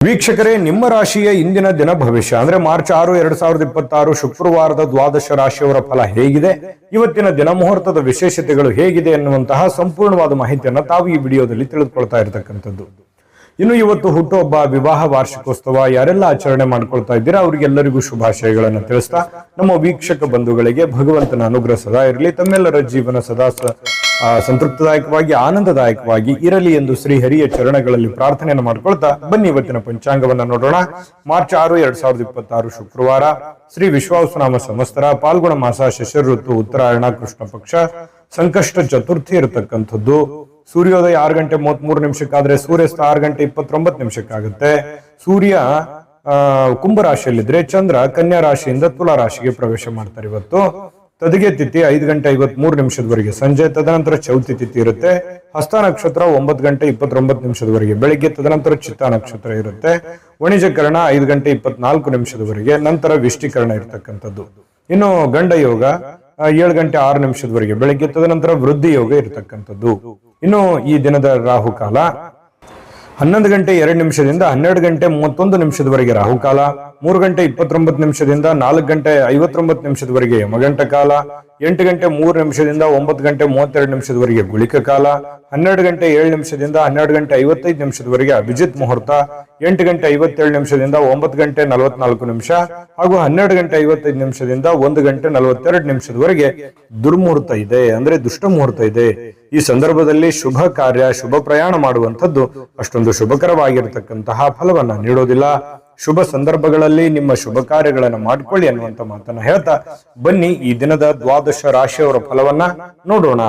ವೀಕ್ಷಕರೇ, ನಿಮ್ಮ ರಾಶಿಯ ಇಂದಿನ ದಿನ ಭವಿಷ್ಯ ಅಂದ್ರೆ ಮಾರ್ಚ್ 6, 2026 ಶುಕ್ರವಾರದ ದ್ವಾದಶ ರಾಶಿಯವರ ಫಲ ಹೇಗಿದೆ, ಇವತ್ತಿನ ದಿನ ಮುಹೂರ್ತದ ವಿಶೇಷತೆಗಳು ಹೇಗಿದೆ ಎನ್ನುವಂತಹ ಸಂಪೂರ್ಣವಾದ ಮಾಹಿತಿಯನ್ನ ತಾವು ಈ ವಿಡಿಯೋದಲ್ಲಿ ತಿಳಿದುಕೊಳ್ತಾ ಇರತಕ್ಕಂಥದ್ದು. ಇನ್ನು ಇವತ್ತು ಹುಟ್ಟುಹಬ್ಬ, ವಿವಾಹ ವಾರ್ಷಿಕೋತ್ಸವ ಯಾರೆಲ್ಲ ಆಚರಣೆ ಮಾಡ್ಕೊಳ್ತಾ ಇದ್ದೀರಾ ಅವರಿಗೆಲ್ಲರಿಗೂ ಶುಭಾಶಯಗಳನ್ನು ತಿಳಿಸ್ತಾ ನಮ್ಮ ವೀಕ್ಷಕ ಬಂಧುಗಳಿಗೆ ಭಗವಂತನ ಅನುಗ್ರಹ ಸದಾ ಇರಲಿ, ತಮ್ಮೆಲ್ಲರ ಜೀವನ ಸದಾ ಸಂತೃಪ್ತದಾಯಕವಾಗಿ ಆನಂದದಾಯಕವಾಗಿ ಇರಲಿ ಎಂದು ಶ್ರೀ ಹರಿಯ ಚರಣಗಳಲ್ಲಿ ಪ್ರಾರ್ಥನೆಯನ್ನು ಮಾಡ್ಕೊಳ್ತಾ ಬನ್ನಿ ಇವತ್ತಿನ ಪಂಚಾಂಗವನ್ನ ನೋಡೋಣ. ಮಾರ್ಚ್ 6, 2026 ಶುಕ್ರವಾರ, ಶ್ರೀ ವಿಶ್ವಾವಸುನಾಮ ಸಂವತ್ಸರ, ಪಾಲ್ಗುಣ ಮಾಸ, ಶಿಶಿರ ಋತು, ಉತ್ತರಾಯಣ, ಕೃಷ್ಣ ಪಕ್ಷ, ಸಂಕಷ್ಟ ಚತುರ್ಥಿ ಇರತಕ್ಕಂಥದ್ದು. ಸೂರ್ಯೋದಯ 6 ಗಂಟೆ 33 ನಿಮಿಷಕ್ಕಾದ್ರೆ ಸೂರ್ಯಾಸ್ತ 6 ಗಂಟೆ 29 ನಿಮಿಷಕ್ಕಾಗುತ್ತೆ. ಸೂರ್ಯ ಕುಂಭರಾಶಿಯಲ್ಲಿದ್ರೆ ಚಂದ್ರ ಕನ್ಯಾ ರಾಶಿಯಿಂದ ತುಲಾ ರಾಶಿಗೆ ಪ್ರವೇಶ ಮಾಡ್ತಾರೆ. ಇವತ್ತು ತದಿಗೆ ತಿಥಿ 5 ಗಂಟೆ 53 ನಿಮಿಷದವರೆಗೆ ಸಂಜೆ, ತದನಂತರ ಚೌತಿ ತಿಥಿ ಇರುತ್ತೆ. ಹಸ್ತ ನಕ್ಷತ್ರ 9 ಗಂಟೆ 29 ನಿಮಿಷದವರೆಗೆ ಬೆಳಿಗ್ಗೆ, ತದನಂತರ ಚಿತ್ತಾ ನಕ್ಷತ್ರ ಇರುತ್ತೆ. ವಣಿಜಕರಣ 5 ಗಂಟೆ 24 ನಿಮಿಷದವರೆಗೆ, ನಂತರ ವಿಷ್ಟಿಕರಣ ಇರತಕ್ಕಂಥದ್ದು. ಇನ್ನು ಗಂಡ ಯೋಗ 7 ಗಂಟೆ 6 ನಿಮಿಷದವರೆಗೆ ಬೆಳಿಗ್ಗೆ, ತದನಂತರ ವೃದ್ಧಿ ಯೋಗ ಇರತಕ್ಕಂಥದ್ದು. ಇನ್ನು ಈ ದಿನದ ರಾಹುಕಾಲ 11 ಗಂಟೆ 2 ನಿಮಿಷದಿಂದ 12 ಗಂಟೆ 31 ನಿಮಿಷದವರೆಗೆ ರಾಹುಕಾಲ, 3 ಗಂಟೆ 29 ನಿಮಿಷದಿಂದ 4 ಗಂಟೆ 59 ನಿಮಿಷದವರೆಗೆ ಯಮಗಂಟ ಕಾಲ, 8 ಗಂಟೆ 3 ನಿಮಿಷದಿಂದ 9 ಗಂಟೆ 32 ನಿಮಿಷದವರೆಗೆ ಗುಳಿಕ ಕಾಲ, 12 ಗಂಟೆ 7 ನಿಮಿಷದಿಂದ 12 ಗಂಟೆ 55 ನಿಮಿಷದವರೆಗೆ ಅಭಿಜಿತ್ ಮುಹೂರ್ತ, 8 ಗಂಟೆ 57 ನಿಮಿಷದಿಂದ 9 ಗಂಟೆ 44 ನಿಮಿಷ ಹಾಗೂ 12 ಗಂಟೆ 55 ನಿಮಿಷದಿಂದ 1 ಗಂಟೆ 42 ನಿಮಿಷದವರೆಗೆ ದುರ್ಮುಹೂರ್ತ ಇದೆ, ಅಂದ್ರೆ ದುಷ್ಟ ಮುಹೂರ್ತ ಇದೆ. ಈ ಸಂದರ್ಭದಲ್ಲಿ ಶುಭ ಕಾರ್ಯ, ಶುಭ ಪ್ರಯಾಣ ಮಾಡುವಂಥದ್ದು ಅಷ್ಟೊಂದು ಶುಭಕರವಾಗಿರತಕ್ಕಂತಹ ಫಲವನ್ನ ನೀಡೋದಿಲ್ಲ. ಶುಭ ಸಂದರ್ಭಗಳಲ್ಲಿ ನಿಮ್ಮ ಶುಭ ಕಾರ್ಯಗಳನ್ನು ಮಾಡಿಕೊಳ್ಳಿ ಅನ್ನುವಂತ ಮಾತನ್ನ ಹೇಳ್ತಾ ಬನ್ನಿ ಈ ದಿನದ ದ್ವಾದಶ ರಾಶಿಯವರ ಫಲವನ್ನ ನೋಡೋಣ.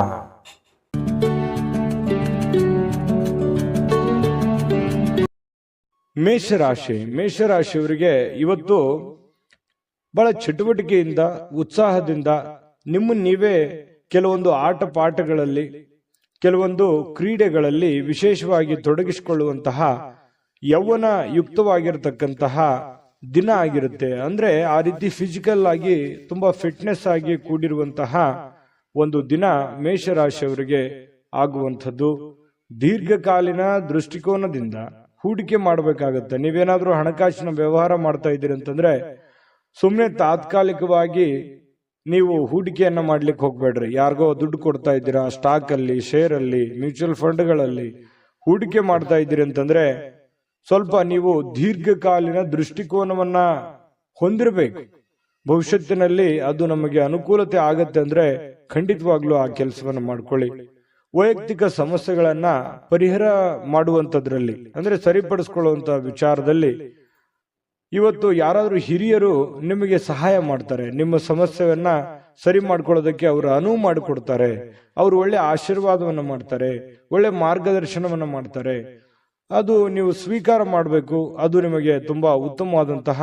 ಮೇಷರಾಶಿಯವರಿಗೆ ಇವತ್ತು ಬಹಳ ಚಟುವಟಿಕೆಯಿಂದ, ಉತ್ಸಾಹದಿಂದ ನಿಮ್ಮನ್ನು ನೀವೇ ಕೆಲವೊಂದು ಆಟ ಪಾಠಗಳಲ್ಲಿ, ಕೆಲವೊಂದು ಕ್ರೀಡೆಗಳಲ್ಲಿ ವಿಶೇಷವಾಗಿ ತೊಡಗಿಸಿಕೊಳ್ಳುವಂತಹ ಯೌವನ ಯುಕ್ತವಾಗಿರತಕ್ಕಂತಹ ದಿನ ಆಗಿರುತ್ತೆ. ಅಂದ್ರೆ ಆ ರೀತಿ ಫಿಸಿಕಲ್ ಆಗಿ ತುಂಬಾ ಫಿಟ್ನೆಸ್ ಆಗಿ ಕೂಡಿರುವಂತಹ ಒಂದು ದಿನ ಮೇಷರಾಶಿಯವರಿಗೆ ಆಗುವಂಥದ್ದು. ದೀರ್ಘಕಾಲೀನ ದೃಷ್ಟಿಕೋನದಿಂದ ಹೂಡಿಕೆ ಮಾಡಬೇಕಾಗತ್ತೆ. ನೀವೇನಾದ್ರೂ ಹಣಕಾಸಿನ ವ್ಯವಹಾರ ಮಾಡ್ತಾ ಇದ್ದೀರಿ ಅಂತಂದ್ರೆ ಸುಮ್ಮನೆ ತಾತ್ಕಾಲಿಕವಾಗಿ ನೀವು ಹೂಡಿಕೆಯನ್ನ ಮಾಡ್ಲಿಕ್ಕೆ ಹೋಗ್ಬೇಡ್ರಿ. ಯಾರಿಗೋ ದುಡ್ಡು ಕೊಡ್ತಾ ಇದ್ದೀರಾ, ಸ್ಟಾಕ್ ಅಲ್ಲಿ, ಶೇರ್ ಅಲ್ಲಿ, ಮ್ಯೂಚುವಲ್ ಫಂಡ್ಗಳಲ್ಲಿ ಹೂಡಿಕೆ ಮಾಡ್ತಾ ಇದ್ದೀರಿ ಅಂತಂದ್ರೆ ಸ್ವಲ್ಪ ನೀವು ದೀರ್ಘಕಾಲೀನ ದೃಷ್ಟಿಕೋನವನ್ನ ಹೊಂದಿರಬೇಕು. ಭವಿಷ್ಯತ್ತಿನಲ್ಲಿ ಅದು ನಮಗೆ ಅನುಕೂಲತೆ ಆಗತ್ತೆ ಅಂದ್ರೆ ಖಂಡಿತವಾಗ್ಲೂ ಆ ಕೆಲಸವನ್ನ ಮಾಡ್ಕೊಳ್ಳಿ. ವೈಯಕ್ತಿಕ ಸಮಸ್ಯೆಗಳನ್ನ ಪರಿಹಾರ ಮಾಡುವಂತದ್ರಲ್ಲಿ, ಅಂದ್ರೆ ಸರಿಪಡಿಸ್ಕೊಳ್ಳುವಂತ ವಿಚಾರದಲ್ಲಿ ಇವತ್ತು ಯಾರಾದ್ರೂ ಹಿರಿಯರು ನಿಮಗೆ ಸಹಾಯ ಮಾಡ್ತಾರೆ. ನಿಮ್ಮ ಸಮಸ್ಯೆಯನ್ನ ಸರಿ ಮಾಡ್ಕೊಳ್ಳೋದಕ್ಕೆ ಅವರು ಅನುವು ಮಾಡಿಕೊಡ್ತಾರೆ. ಅವರು ಒಳ್ಳೆ ಆಶೀರ್ವಾದವನ್ನ ಮಾಡ್ತಾರೆ, ಒಳ್ಳೆ ಮಾರ್ಗದರ್ಶನವನ್ನ ಮಾಡ್ತಾರೆ. ಅದು ನೀವು ಸ್ವೀಕಾರ ಮಾಡಬೇಕು. ಅದು ನಿಮಗೆ ತುಂಬಾ ಉತ್ತಮವಾದಂತಹ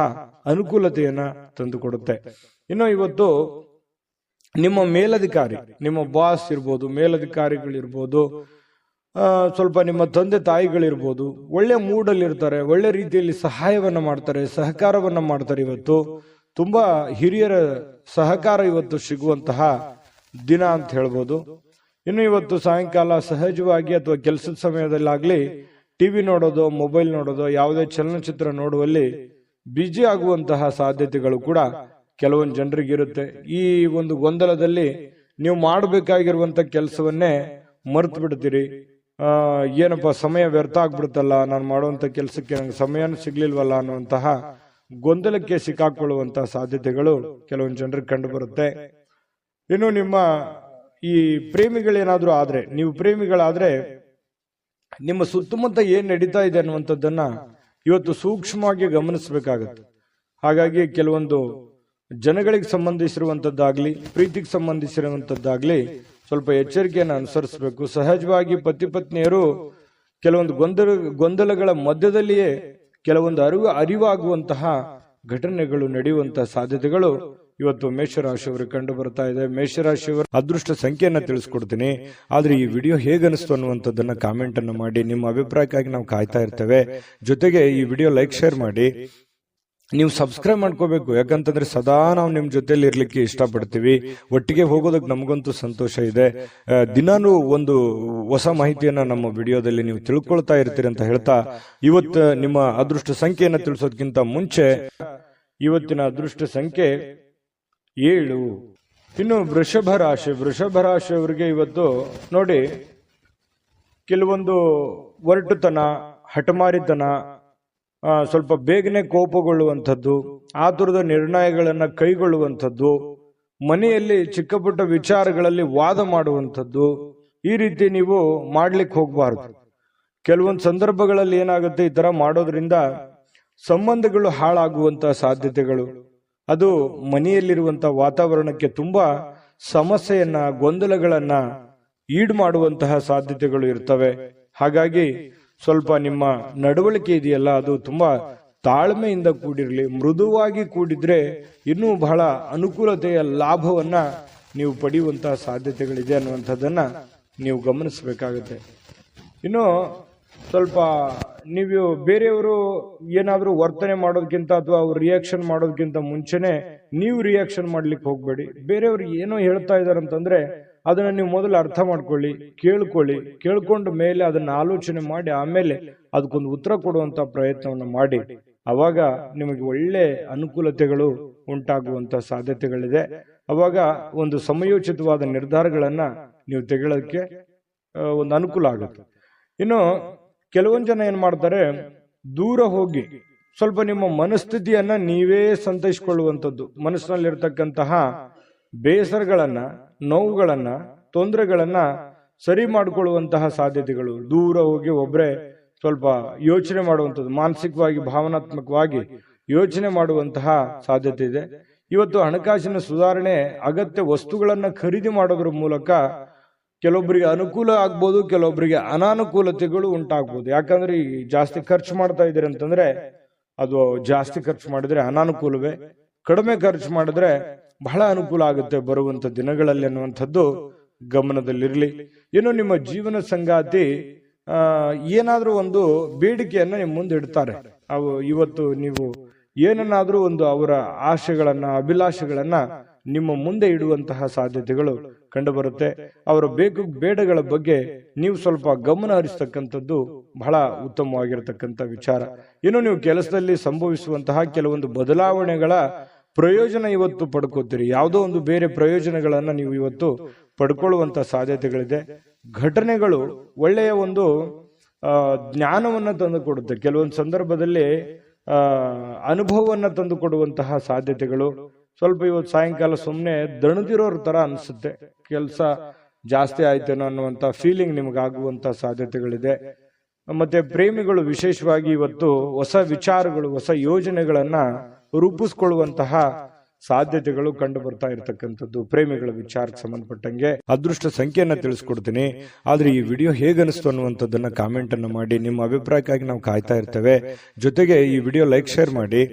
ಅನುಕೂಲತೆಯನ್ನ ತಂದುಕೊಡುತ್ತೆ. ಇನ್ನು ಇವತ್ತು ನಿಮ್ಮ ಮೇಲಧಿಕಾರಿ, ನಿಮ್ಮ ಬಾಸ್ ಇರ್ಬೋದು, ಮೇಲಧಿಕಾರಿಗಳಿರ್ಬೋದು, ಸ್ವಲ್ಪ ನಿಮ್ಮ ತಂದೆ ತಾಯಿಗಳಿರ್ಬೋದು, ಒಳ್ಳೆ ಮೂಡಲ್ಲಿ ಇರ್ತಾರೆ, ಒಳ್ಳೆ ರೀತಿಯಲ್ಲಿ ಸಹಾಯವನ್ನ ಮಾಡ್ತಾರೆ, ಸಹಕಾರವನ್ನ ಮಾಡ್ತಾರೆ. ಇವತ್ತು ತುಂಬಾ ಹಿರಿಯರ ಸಹಕಾರ ಇವತ್ತು ಸಿಗುವಂತಹ ದಿನ ಅಂತ ಹೇಳ್ಬೋದು. ಇನ್ನು ಇವತ್ತು ಸಾಯಂಕಾಲ ಸಹಜವಾಗಿ ಅಥವಾ ಕೆಲಸದ ಸಮಯದಲ್ಲಾಗ್ಲಿ ಟಿವಿ ನೋಡೋದು, ಮೊಬೈಲ್ ನೋಡೋದು, ಯಾವುದೇ ಚಲನಚಿತ್ರ ನೋಡುವಲ್ಲಿ ಬ್ಯುಸಿ ಆಗುವಂತಹ ಸಾಧ್ಯತೆಗಳು ಕೂಡ ಕೆಲವೊಂದು ಜನರಿಗೆ ಇರುತ್ತೆ. ಈ ಒಂದು ಗೊಂದಲದಲ್ಲಿ ನೀವು ಮಾಡಬೇಕಾಗಿರುವಂತ ಕೆಲಸವನ್ನೇ ಮರ್ತು ಬಿಡ್ತೀರಿ. ಏನಪ್ಪ ಸಮಯ ವ್ಯರ್ಥ ಆಗ್ಬಿಡುತ್ತಲ್ಲ, ನಾನು ಮಾಡುವಂತ ಕೆಲಸಕ್ಕೆ ನಂಗೆ ಸಮಯನೂ ಸಿಗ್ಲಿಲ್ವಲ್ಲ ಅನ್ನುವಂತಹ ಗೊಂದಲಕ್ಕೆ ಸಿಕ್ಕಾಕೊಳ್ಳುವಂತಹ ಸಾಧ್ಯತೆಗಳು ಕೆಲವೊಂದು ಜನರಿಗೆ ಕಂಡು ಬರುತ್ತೆ. ಇನ್ನು ನಿಮ್ಮ ಈ ಪ್ರೇಮಿಗಳೇನಾದ್ರೂ ಆದ್ರೆ, ನೀವು ಪ್ರೇಮಿಗಳಾದ್ರೆ ನಿಮ್ಮ ಸುತ್ತಮುತ್ತ ಏನ್ ನಡೀತಾ ಇದೆ ಅನ್ನುವಂಥದ್ದನ್ನ ಇವತ್ತು ಸೂಕ್ಷ್ಮವಾಗಿ ಗಮನಿಸಬೇಕಾಗತ್ತೆ. ಹಾಗಾಗಿ ಕೆಲವೊಂದು ಜನಗಳಿಗೆ ಸಂಬಂಧಿಸಿರುವಂತದ್ದಾಗ್ಲಿ, ಪ್ರೀತಿಗೆ ಸಂಬಂಧಿಸಿರುವಂತದ್ದಾಗ್ಲಿ ಸ್ವಲ್ಪ ಎಚ್ಚರಿಕೆಯನ್ನು ಅನುಸರಿಸಬೇಕು. ಸಹಜವಾಗಿ ಪತಿ ಪತ್ನಿಯರು ಕೆಲವೊಂದು ಗೊಂದಲಗಳ ಮಧ್ಯದಲ್ಲಿಯೇ ಕೆಲವೊಂದು ಅರಿವಾಗುವಂತಹ ಘಟನೆಗಳು ನಡೆಯುವಂತಹ ಸಾಧ್ಯತೆಗಳು ಇವತ್ತು ಮೇಷರಾಶಿಯವರಿಗೆ ಕಂಡು ಬರ್ತಾ ಇದೆ. ಮೇಷರಾಶಿಯವರ ಅದೃಷ್ಟ ಸಂಖ್ಯೆಯನ್ನ ತಿಳಿಸ್ಕೊಡ್ತೀನಿ. ಆದ್ರೆ ಈ ವಿಡಿಯೋ ಹೇಗನಿಸ್ತು ಅನ್ನುವಂಥದ್ದನ್ನ ಕಾಮೆಂಟ್ ಅನ್ನು ಮಾಡಿ. ನಿಮ್ಮ ಅಭಿಪ್ರಾಯಕ್ಕಾಗಿ ನಾವು ಕಾಯ್ತಾ ಇರ್ತೇವೆ. ಜೊತೆಗೆ ಈ ವಿಡಿಯೋ ಲೈಕ್, ಶೇರ್ ಮಾಡಿ. ನೀವು ಸಬ್ಸ್ಕ್ರೈಬ್ ಮಾಡ್ಕೋಬೇಕು. ಯಾಕಂತಂದ್ರೆ ಸದಾ ನಾವು ನಿಮ್ ಜೊತೆಲಿ ಇರ್ಲಿಕ್ಕೆ ಇಷ್ಟಪಡ್ತೀವಿ. ಒಟ್ಟಿಗೆ ಹೋಗೋದಕ್ಕೆ ನಮಗಂತೂ ಸಂತೋಷ ಇದೆ. ದಿನಾನು ಒಂದು ಹೊಸ ಮಾಹಿತಿಯನ್ನ ನಮ್ಮ ವಿಡಿಯೋದಲ್ಲಿ ನೀವು ತಿಳ್ಕೊಳ್ತಾ ಇರ್ತೀರಿ ಅಂತ ಹೇಳ್ತಾ, ಇವತ್ತು ನಿಮ್ಮ ಅದೃಷ್ಟ ಸಂಖ್ಯೆಯನ್ನ ತಿಳಿಸೋದಕ್ಕಿಂತ ಮುಂಚೆ ಇವತ್ತಿನ ಅದೃಷ್ಟ ಸಂಖ್ಯೆ 7. ಇನ್ನು ವೃಷಭ ರಾಶಿಯವರಿಗೆ ಇವತ್ತು ನೋಡಿ, ಕೆಲವೊಂದು ಒರಟುತನ, ಹಠಮಾರಿತನ, ಸ್ವಲ್ಪ ಬೇಗನೆ ಕೋಪಗೊಳ್ಳುವಂಥದ್ದು, ಆತುರದ ನಿರ್ಣಯಗಳನ್ನ ಕೈಗೊಳ್ಳುವಂಥದ್ದು, ಮನೆಯಲ್ಲಿ ಚಿಕ್ಕ ಪುಟ್ಟ ವಿಚಾರಗಳಲ್ಲಿ ವಾದ ಮಾಡುವಂಥದ್ದು, ಈ ರೀತಿ ನೀವು ಮಾಡ್ಲಿಕ್ಕೆ ಹೋಗಬಾರ್ದು. ಕೆಲವೊಂದು ಸಂದರ್ಭಗಳಲ್ಲಿ ಏನಾಗುತ್ತೆ, ಈ ತರ ಮಾಡೋದ್ರಿಂದ ಸಂಬಂಧಗಳು ಹಾಳಾಗುವಂತಹ ಸಾಧ್ಯತೆಗಳು, ಅದು ಮನೆಯಲ್ಲಿರುವಂತಹ ವಾತಾವರಣಕ್ಕೆ ತುಂಬಾ ಸಮಸ್ಯೆಯನ್ನ, ಗೊಂದಲಗಳನ್ನ ಈಡು ಮಾಡುವಂತಹ ಸಾಧ್ಯತೆಗಳು ಇರ್ತವೆ. ಹಾಗಾಗಿ ಸ್ವಲ್ಪ ನಿಮ್ಮ ನಡವಳಿಕೆ ಇದೆಯಲ್ಲ, ಅದು ತುಂಬಾ ತಾಳ್ಮೆಯಿಂದ ಕೂಡಿರಲಿ. ಮೃದುವಾಗಿ ಕೂಡಿದ್ರೆ ಇನ್ನೂ ಬಹಳ ಅನುಕೂಲತೆಯ ಲಾಭವನ್ನ ನೀವು ಪಡೆಯುವಂತಹ ಸಾಧ್ಯತೆಗಳಿದೆ ಅನ್ನುವಂಥದ್ದನ್ನ ನೀವು ಗಮನಿಸಬೇಕಾಗುತ್ತೆ. ಇನ್ನು ಸ್ವಲ್ಪ ನೀವು ಬೇರೆಯವರು ಏನಾದ್ರೂ ವರ್ತನೆ ಮಾಡೋದಕ್ಕಿಂತ ಅಥವಾ ಅವ್ರು ರಿಯಾಕ್ಷನ್ ಮಾಡೋದಕ್ಕಿಂತ ಮುಂಚೆನೆ ನೀವು ರಿಯಾಕ್ಷನ್ ಮಾಡ್ಲಿಕ್ಕೆ ಹೋಗ್ಬೇಡಿ. ಬೇರೆಯವ್ರು ಏನೋ ಹೇಳ್ತಾ ಇದಾರೆ ಅಂತಂದ್ರೆ ಅದನ್ನ ನೀವು ಮೊದಲು ಅರ್ಥ ಮಾಡ್ಕೊಳ್ಳಿ, ಕೇಳ್ಕೊಂಡ ಮೇಲೆ ಅದನ್ನ ಆಲೋಚನೆ ಮಾಡಿ ಆಮೇಲೆ ಅದಕ್ಕೊಂದು ಉತ್ತರ ಕೊಡುವಂತ ಪ್ರಯತ್ನವನ್ನ ಮಾಡಿ. ಅವಾಗ ನಿಮಗೆ ಒಳ್ಳೆ ಅನುಕೂಲತೆಗಳು ಉಂಟಾಗುವಂತ ಸಾಧ್ಯತೆಗಳಿದೆ. ಅವಾಗ ಒಂದು ಸಮಯೋಚಿತವಾದ ನಿರ್ಧಾರಗಳನ್ನ ನೀವು ತೆಗೊಳ್ಳೋದಕ್ಕೆ ಒಂದು ಅನುಕೂಲ ಆಗುತ್ತೆ. ಇನ್ನು ಕೆಲವೊಂದು ಜನ ಏನ್ ಮಾಡ್ತಾರೆ, ದೂರ ಹೋಗಿ ಸ್ವಲ್ಪ ನಿಮ್ಮ ಮನಸ್ಥಿತಿಯನ್ನ ನೀವೇ ಸಂತೈಸಿಕೊಳ್ಳುವಂಥದ್ದು, ಮನಸ್ಸಿನಲ್ಲಿರ್ತಕ್ಕಂತಹ ಬೇಸರಗಳನ್ನ, ನೋವುಗಳನ್ನ, ತೊಂದರೆಗಳನ್ನ ಸರಿ ಮಾಡಿಕೊಳ್ಳುವಂತಹ ಸಾಧ್ಯತೆಗಳು. ದೂರ ಹೋಗಿ ಒಬ್ರೆ ಸ್ವಲ್ಪ ಯೋಚನೆ ಮಾಡುವಂಥದ್ದು, ಮಾನಸಿಕವಾಗಿ ಭಾವನಾತ್ಮಕವಾಗಿ ಯೋಚನೆ ಮಾಡುವಂತಹ ಸಾಧ್ಯತೆ ಇದೆ. ಇವತ್ತು ಹಣಕಾಸಿನ ಸುಧಾರಣೆ, ಅಗತ್ಯ ವಸ್ತುಗಳನ್ನ ಖರೀದಿ ಮಾಡೋದ್ರ ಮೂಲಕ ಕೆಲವೊಬ್ಬರಿಗೆ ಅನುಕೂಲ ಆಗ್ಬೋದು, ಕೆಲವೊಬ್ಬರಿಗೆ ಅನಾನುಕೂಲತೆಗಳು ಉಂಟಾಗ್ಬೋದು. ಯಾಕಂದ್ರೆ ಈ ಜಾಸ್ತಿ ಖರ್ಚು ಮಾಡ್ತಾ ಇದ್ದೀರಿ ಅಂತಂದ್ರೆ ಅದು ಜಾಸ್ತಿ ಖರ್ಚು ಮಾಡಿದ್ರೆ ಅನಾನುಕೂಲವೇ, ಕಡಿಮೆ ಖರ್ಚು ಮಾಡಿದ್ರೆ ಬಹಳ ಅನುಕೂಲ ಆಗುತ್ತೆ ಬರುವಂತ ದಿನಗಳಲ್ಲಿ ಅನ್ನುವಂಥದ್ದು ಗಮನದಲ್ಲಿರ್ಲಿ. ಇನ್ನು ನಿಮ್ಮ ಜೀವನ ಸಂಗಾತಿ ಏನಾದ್ರೂ ಒಂದು ಬೇಡಿಕೆಯನ್ನ ನಿಮ್ಮ ಮುಂದೆ ಇಡ್ತಾರೆ. ಅವು ಇವತ್ತು ನೀವು ಏನನ್ನಾದ್ರೂ ಒಂದು ಅವರ ಆಶೆಗಳನ್ನ, ಅಭಿಲಾಷೆಗಳನ್ನ ನಿಮ್ಮ ಮುಂದೆ ಇಡುವಂತಹ ಸಾಧ್ಯತೆಗಳು ಕಂಡು ಬರುತ್ತೆ. ಅವರ ಬೇಡಗಳ ಬಗ್ಗೆ ನೀವು ಸ್ವಲ್ಪ ಗಮನ ಹರಿಸ್ತಕ್ಕಂಥದ್ದು ಬಹಳ ಉತ್ತಮವಾಗಿರತಕ್ಕಂಥ ವಿಚಾರ. ಇನ್ನು ನೀವು ಕೆಲಸದಲ್ಲಿ ಸಂಭವಿಸುವಂತಹ ಕೆಲವೊಂದು ಬದಲಾವಣೆಗಳ ಪ್ರಯೋಜನ ಇವತ್ತು ಪಡ್ಕೋತೀರಿ. ಯಾವುದೋ ಒಂದು ಬೇರೆ ಪ್ರಯೋಜನಗಳನ್ನ ನೀವು ಇವತ್ತು ಪಡ್ಕೊಳ್ಳುವಂತ ಸಾಧ್ಯತೆಗಳಿದೆ. ಘಟನೆಗಳು ಒಳ್ಳೆಯ ಒಂದು ಜ್ಞಾನವನ್ನ ತಂದು ಕೊಡುತ್ತೆ. ಕೆಲವೊಂದು ಸಂದರ್ಭದಲ್ಲಿ ಅನುಭವವನ್ನ ತಂದು ಕೊಡುವಂತಹ ಸಾಧ್ಯತೆಗಳು. ಸ್ವಲ್ಪ ಇವತ್ತು ಸಾಯಂಕಾಲ ಸುಮ್ಮನೆ ದಣದಿರೋರ್ ತರ ಅನ್ಸುತ್ತೆ, ಕೆಲಸ ಜಾಸ್ತಿ ಆಯ್ತೇನೋ ಅನ್ನುವಂತ ಫೀಲಿಂಗ್ ನಿಮಗಾಗುವಂತ ಸಾಧ್ಯತೆಗಳಿದೆ. ಮತ್ತೆ ಪ್ರೇಮಿಗಳು ವಿಶೇಷವಾಗಿ ಇವತ್ತು ಹೊಸ ವಿಚಾರಗಳು, ಹೊಸ ಯೋಜನೆಗಳನ್ನ ರೂಪಿಸ್ಕೊಳ್ಳುವಂತಹ ಸಾಧ್ಯತೆಗಳು ಕಂಡು ಬರ್ತಾ ಇರತಕ್ಕಂಥದ್ದು. ಪ್ರೇಮಿಗಳ ವಿಚಾರಕ್ಕೆ ಸಂಬಂಧಪಟ್ಟಂಗೆ ಅದೃಷ್ಟ ಸಂಖ್ಯೆಯನ್ನ ತಿಳಿಸ್ಕೊಡ್ತೀನಿ. ಆದ್ರೆ ಈ ವಿಡಿಯೋ ಹೇಗನಿಸ್ತು ಅನ್ನುವಂಥದ್ದನ್ನ ಕಾಮೆಂಟ್ ಅನ್ನ ಮಾಡಿ. ನಿಮ್ಮ ಅಭಿಪ್ರಾಯಕ್ಕಾಗಿ ನಾವು ಕಾಯ್ತಾ ಇರ್ತೇವೆ. ಜೊತೆಗೆ ಈ ವಿಡಿಯೋ ಲೈಕ್, ಶೇರ್ ಮಾಡಿ.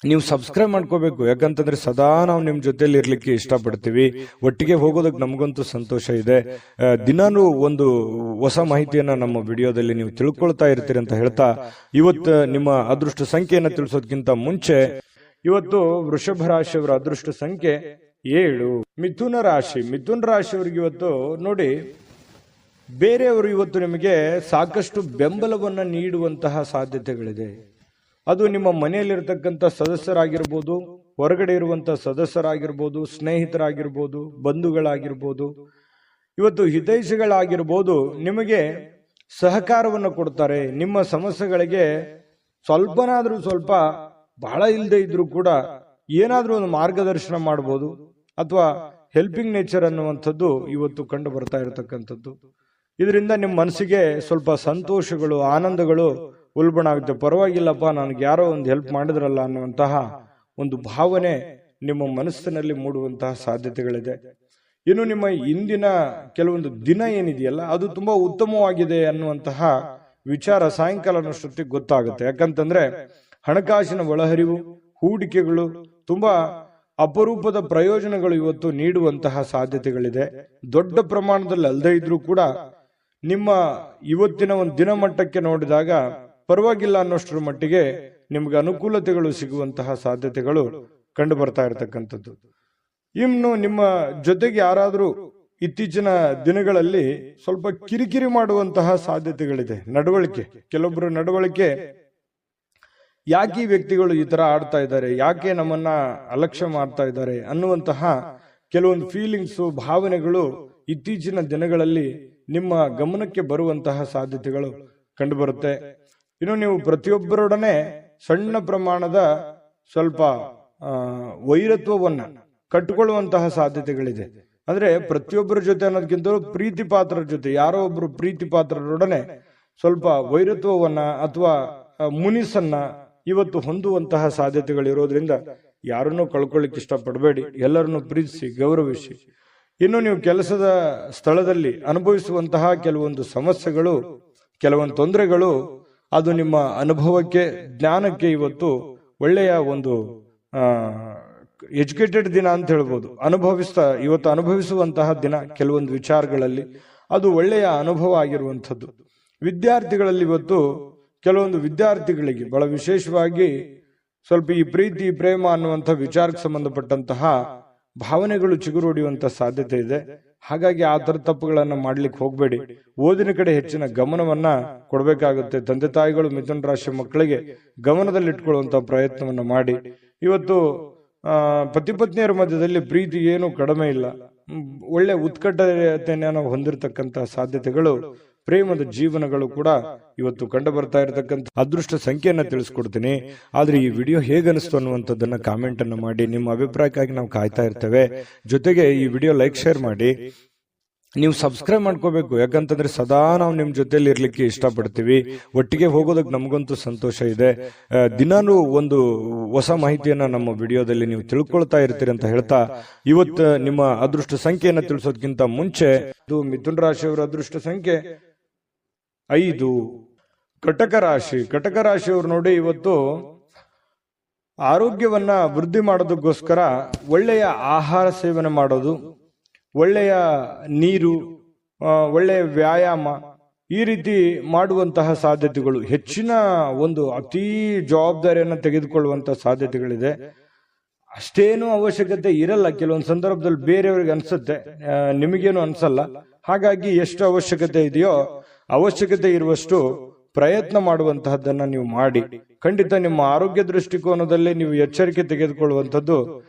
ನೀವು ಸಬ್ಸ್ಕ್ರೈಬ್ ಮಾಡ್ಕೋಬೇಕು. ಯಾಕಂತಂದ್ರೆ ಸದಾ ನಾವು ನಿಮ್ ಜೊತೆಲಿ ಇರ್ಲಿಕ್ಕೆ ಇಷ್ಟಪಡ್ತೀವಿ. ಒಟ್ಟಿಗೆ ಹೋಗೋದಕ್ಕೆ ನಮಗಂತೂ ಸಂತೋಷ ಇದೆ. ದಿನಾನು ಒಂದು ಹೊಸ ಮಾಹಿತಿಯನ್ನ ನಮ್ಮ ವಿಡಿಯೋದಲ್ಲಿ ನೀವು ತಿಳ್ಕೊಳ್ತಾ ಇರ್ತೀರಿ ಅಂತ ಹೇಳ್ತಾ, ಇವತ್ತು ನಿಮ್ಮ ಅದೃಷ್ಟ ಸಂಖ್ಯೆಯನ್ನ ತಿಳಿಸೋದಕ್ಕಿಂತ ಮುಂಚೆ ಇವತ್ತು ವೃಷಭ ರಾಶಿಯವರ ಅದೃಷ್ಟ ಸಂಖ್ಯೆ 7. ಮಿಥುನ ರಾಶಿಯವರಿಗೆ ಇವತ್ತು ನೋಡಿ, ಬೇರೆಯವರು ಇವತ್ತು ನಿಮಗೆ ಸಾಕಷ್ಟು ಬೆಂಬಲವನ್ನ ನೀಡುವಂತಹ ಸಾಧ್ಯತೆಗಳಿದೆ. ಅದು ನಿಮ್ಮ ಮನೆಯಲ್ಲಿರ್ತಕ್ಕಂಥ ಸದಸ್ಯರಾಗಿರ್ಬೋದು, ಹೊರಗಡೆ ಇರುವಂತಹ ಸದಸ್ಯರಾಗಿರ್ಬೋದು, ಸ್ನೇಹಿತರಾಗಿರ್ಬೋದು, ಬಂಧುಗಳಾಗಿರ್ಬೋದು, ಇವತ್ತು ಹಿತೈಷಿಗಳಾಗಿರ್ಬೋದು, ನಿಮಗೆ ಸಹಕಾರವನ್ನು ಕೊಡ್ತಾರೆ. ನಿಮ್ಮ ಸಮಸ್ಯೆಗಳಿಗೆ ಸ್ವಲ್ಪನಾದ್ರೂ ಸ್ವಲ್ಪ, ಬಹಳ ಇಲ್ಲದೆ ಇದ್ರೂ ಕೂಡ ಏನಾದ್ರೂ ಒಂದು ಮಾರ್ಗದರ್ಶನ ಮಾಡಬಹುದು, ಅಥವಾ ಹೆಲ್ಪಿಂಗ್ ನೇಚರ್ ಅನ್ನುವಂಥದ್ದು ಇವತ್ತು ಕಂಡು ಬರ್ತಾ ಇರತಕ್ಕಂಥದ್ದು. ಇದರಿಂದ ನಿಮ್ಮ ಮನಸ್ಸಿಗೆ ಸ್ವಲ್ಪ ಸಂತೋಷಗಳು, ಆನಂದಗಳು ಉಲ್ಬಣ ಆಗುತ್ತೆ. ಪರವಾಗಿಲ್ಲಪ್ಪ, ನನಗೆ ಯಾರೋ ಒಂದು ಹೆಲ್ಪ್ ಮಾಡಿದ್ರಲ್ಲ ಅನ್ನುವಂತಹ ಒಂದು ಭಾವನೆ ನಿಮ್ಮ ಮನಸ್ಸಿನಲ್ಲಿ ಮೂಡುವಂತಹ ಸಾಧ್ಯತೆಗಳಿದೆ. ಇನ್ನು ನಿಮ್ಮ ಇಂದಿನ ಕೆಲವೊಂದು ದಿನ ಏನಿದೆಯಲ್ಲ, ಅದು ತುಂಬಾ ಉತ್ತಮವಾಗಿದೆ ಅನ್ನುವಂತಹ ವಿಚಾರ ಸಾಯಂಕಾಲನಷ್ಟೊತ್ತಿಗೆ ಗೊತ್ತಾಗುತ್ತೆ. ಯಾಕಂತಂದ್ರೆ ಹಣಕಾಸಿನ ಒಳಹರಿವು, ಹೂಡಿಕೆಗಳು ತುಂಬಾ ಅಪರೂಪದ ಪ್ರಯೋಜನಗಳು ಇವತ್ತು ನೀಡುವಂತಹ ಸಾಧ್ಯತೆಗಳಿದೆ. ದೊಡ್ಡ ಪ್ರಮಾಣದಲ್ಲಿ ಅಲ್ಲದೆ ಇದ್ರೂ ಕೂಡ ನಿಮ್ಮ ಇವತ್ತಿನ ಒಂದು ದಿನಮಟ್ಟಕ್ಕೆ ನೋಡಿದಾಗ ಪರವಾಗಿಲ್ಲ ಅನ್ನೋಷ್ಟರ ಮಟ್ಟಿಗೆ ನಿಮ್ಗೆ ಅನುಕೂಲತೆಗಳು ಸಿಗುವಂತಹ ಸಾಧ್ಯತೆಗಳು ಕಂಡು ಬರ್ತಾ ಇರತಕ್ಕಂಥದ್ದು. ಇನ್ನು ನಿಮ್ಮ ಜೊತೆಗೆ ಯಾರಾದರೂ ಇತ್ತೀಚಿನ ದಿನಗಳಲ್ಲಿ ಸ್ವಲ್ಪ ಕಿರಿಕಿರಿ ಮಾಡುವಂತಹ ಸಾಧ್ಯತೆಗಳಿದೆ. ನಡವಳಿಕೆ, ಕೆಲವೊಬ್ಬರು ನಡವಳಿಕೆ, ಯಾಕೆ ಈ ವ್ಯಕ್ತಿಗಳು ಈ ತರ ಆಡ್ತಾ ಇದ್ದಾರೆ, ಯಾಕೆ ನಮ್ಮನ್ನ ಅಲಕ್ಷ್ಯ ಮಾಡ್ತಾ ಇದ್ದಾರೆ ಅನ್ನುವಂತಹ ಕೆಲವೊಂದು ಫೀಲಿಂಗ್ಸು, ಭಾವನೆಗಳು ಇತ್ತೀಚಿನ ದಿನಗಳಲ್ಲಿ ನಿಮ್ಮ ಗಮನಕ್ಕೆ ಬರುವಂತಹ ಸಾಧ್ಯತೆಗಳು ಕಂಡು ಬರುತ್ತೆ. ಇನ್ನು ನೀವು ಪ್ರತಿಯೊಬ್ಬರೊಡನೆ ಸಣ್ಣ ಪ್ರಮಾಣದ ಸ್ವಲ್ಪ ವೈರತ್ವವನ್ನ ಕಟ್ಟಿಕೊಳ್ಳುವಂತಹ ಸಾಧ್ಯತೆಗಳಿದೆ. ಅಂದ್ರೆ ಪ್ರತಿಯೊಬ್ಬರ ಜೊತೆ ಅನ್ನೋದಕ್ಕಿಂತ ಪ್ರೀತಿ ಪಾತ್ರರ ಜೊತೆ, ಯಾರೋ ಒಬ್ರು ಪ್ರೀತಿ ಪಾತ್ರರೊಡನೆ ಸ್ವಲ್ಪ ವೈರತ್ವವನ್ನ ಅಥವಾ ಮುನಿಸನ್ನ ಇವತ್ತು ಹೊಂದುವಂತಹ ಸಾಧ್ಯತೆಗಳಿರೋದ್ರಿಂದ ಯಾರನ್ನೂ ಕಳ್ಕೊಳ್ಳಿಕ್ಕೆ ಇಷ್ಟಪಡಬೇಡಿ, ಎಲ್ಲರನ್ನು ಪ್ರೀತಿಸಿ ಗೌರವಿಸಿ. ಇನ್ನು ನೀವು ಕೆಲಸದ ಸ್ಥಳದಲ್ಲಿ ಅನುಭವಿಸುವಂತಹ ಕೆಲವೊಂದು ಸಮಸ್ಯೆಗಳು, ಕೆಲವೊಂದು ತೊಂದರೆಗಳು, ಅದು ನಿಮ್ಮ ಅನುಭವಕ್ಕೆ, ಜ್ಞಾನಕ್ಕೆ ಇವತ್ತು ಒಳ್ಳೆಯ ಒಂದು ಎಜುಕೇಟೆಡ್ ದಿನ ಅಂತ ಹೇಳ್ಬೋದು. ಇವತ್ತು ಅನುಭವಿಸುವಂತಹ ದಿನ ಕೆಲವೊಂದು ವಿಚಾರಗಳಲ್ಲಿ ಅದು ಒಳ್ಳೆಯ ಅನುಭವ ಆಗಿರುವಂಥದ್ದು. ವಿದ್ಯಾರ್ಥಿಗಳಲ್ಲಿ ಇವತ್ತು ಕೆಲವೊಂದು ವಿದ್ಯಾರ್ಥಿಗಳಿಗೆ ಬಹಳ ವಿಶೇಷವಾಗಿ ಸ್ವಲ್ಪ ಈ ಪ್ರೀತಿ ಪ್ರೇಮ ಅನ್ನುವಂಥ ವಿಚಾರಕ್ಕೆ ಸಂಬಂಧಪಟ್ಟಂತಹ ಭಾವನೆಗಳು ಚಿಗುರೊಡೆಯುವಂತ ಸಾಧ್ಯತೆ ಇದೆ. ಹಾಗಾಗಿ ಆ ಥರ ತಪ್ಪುಗಳನ್ನ ಮಾಡ್ಲಿಕ್ಕೆ ಹೋಗ್ಬೇಡಿ. ಓದಿನ ಕಡೆ ಹೆಚ್ಚಿನ ಗಮನವನ್ನ ಕೊಡಬೇಕಾಗುತ್ತೆ. ತಂದೆ ತಾಯಿಗಳು ಮಿಥುನ ರಾಶಿ ಮಕ್ಕಳಿಗೆ ಗಮನದಲ್ಲಿಟ್ಕೊಳ್ಳುವಂತ ಪ್ರಯತ್ನವನ್ನ ಮಾಡಿ. ಇವತ್ತು ಪತಿ ಪತ್ನಿಯರ ಮಧ್ಯದಲ್ಲಿ ಪ್ರೀತಿ ಏನು ಕಡಿಮೆ ಇಲ್ಲ, ಒಳ್ಳೆ ಉತ್ಕಟತೆಯನ್ನು ಹೊಂದಿರತಕ್ಕಂತ ಸಾಧ್ಯತೆಗಳು, ಪ್ರೇಮದ ಜೀವನಗಳು ಕೂಡ ಇವತ್ತು ಕಂಡು ಬರ್ತಾ ಇರತಕ್ಕಂಥ ಅದೃಷ್ಟ ಸಂಖ್ಯೆಯನ್ನ ತಿಳಿಸ್ಕೊಡ್ತೀನಿ. ಆದ್ರೆ ಈ ವಿಡಿಯೋ ಹೇಗನಿಸ್ತು ಅನ್ನುವಂಥದ್ದನ್ನ ಕಾಮೆಂಟ್ ಅನ್ನು ಮಾಡಿ. ನಿಮ್ಮ ಅಭಿಪ್ರಾಯಕ್ಕಾಗಿ ನಾವು ಕಾಯ್ತಾ ಇರ್ತೇವೆ. ಜೊತೆಗೆ ಈ ವಿಡಿಯೋ ಲೈಕ್, ಶೇರ್ ಮಾಡಿ. ನೀವು ಸಬ್ಸ್ಕ್ರೈಬ್ ಮಾಡ್ಕೋಬೇಕು, ಯಾಕಂತಂದ್ರೆ ಸದಾ ನಾವು ನಿಮ್ ಜೊತೆಲಿ ಇರ್ಲಿಕ್ಕೆ ಇಷ್ಟಪಡ್ತೀವಿ. ಒಟ್ಟಿಗೆ ಹೋಗೋದಕ್ಕೆ ನಮಗಂತೂ ಸಂತೋಷ ಇದೆ. ದಿನಾನು ಒಂದು ಹೊಸ ಮಾಹಿತಿಯನ್ನ ನಮ್ಮ ವಿಡಿಯೋದಲ್ಲಿ ನೀವು ತಿಳ್ಕೊಳ್ತಾ ಇರ್ತೀರಿ ಅಂತ ಹೇಳ್ತಾ, ಇವತ್ತು ನಿಮ್ಮ ಅದೃಷ್ಟ ಸಂಖ್ಯೆಯನ್ನ ತಿಳಿಸೋದಕ್ಕಿಂತ ಮುಂಚೆ ಮಿಥುನ ರಾಶಿಯವರ ಅದೃಷ್ಟ ಸಂಖ್ಯೆ 5. ಕಟಕ ರಾಶಿಯವರು ನೋಡಿ, ಇವತ್ತು ಆರೋಗ್ಯವನ್ನ ವೃದ್ಧಿ ಮಾಡೋದಕ್ಕೋಸ್ಕರ ಒಳ್ಳೆಯ ಆಹಾರ ಸೇವನೆ ಮಾಡೋದು, ಒಳ್ಳೆಯ ನೀರು, ಒಳ್ಳೆಯ ವ್ಯಾಯಾಮ, ಈ ರೀತಿ ಮಾಡುವಂತಹ ಸಾಧ್ಯತೆಗಳು, ಹೆಚ್ಚಿನ ಒಂದು ಅತೀ ಜವಾಬ್ದಾರಿಯನ್ನು ತೆಗೆದುಕೊಳ್ಳುವಂತಹ ಸಾಧ್ಯತೆಗಳಿದೆ. ಅಷ್ಟೇನು ಅವಶ್ಯಕತೆ ಇರಲ್ಲ. ಕೆಲವೊಂದು ಸಂದರ್ಭದಲ್ಲಿ ಬೇರೆಯವ್ರಿಗೆ ಅನ್ಸುತ್ತೆ, ನಿಮಗೇನು ಅನ್ಸಲ್ಲ. ಹಾಗಾಗಿ ಎಷ್ಟು ಅವಶ್ಯಕತೆ ಇದೆಯೋ ಅವಶ್ಯಕತೆ ಇರುವಷ್ಟು ಪ್ರಯತ್ನ ಮಾಡುವಂತಹದ್ದನ್ನ ನೀವು ಮಾಡಿ. ಖಂಡಿತ ನಿಮ್ಮ ಆರೋಗ್ಯ ದೃಷ್ಟಿಕೋನದಲ್ಲಿ ನೀವು ಎಚ್ಚರಿಕೆ ತೆಗೆದುಕೊಳ್ಳುವಂಥದ್ದು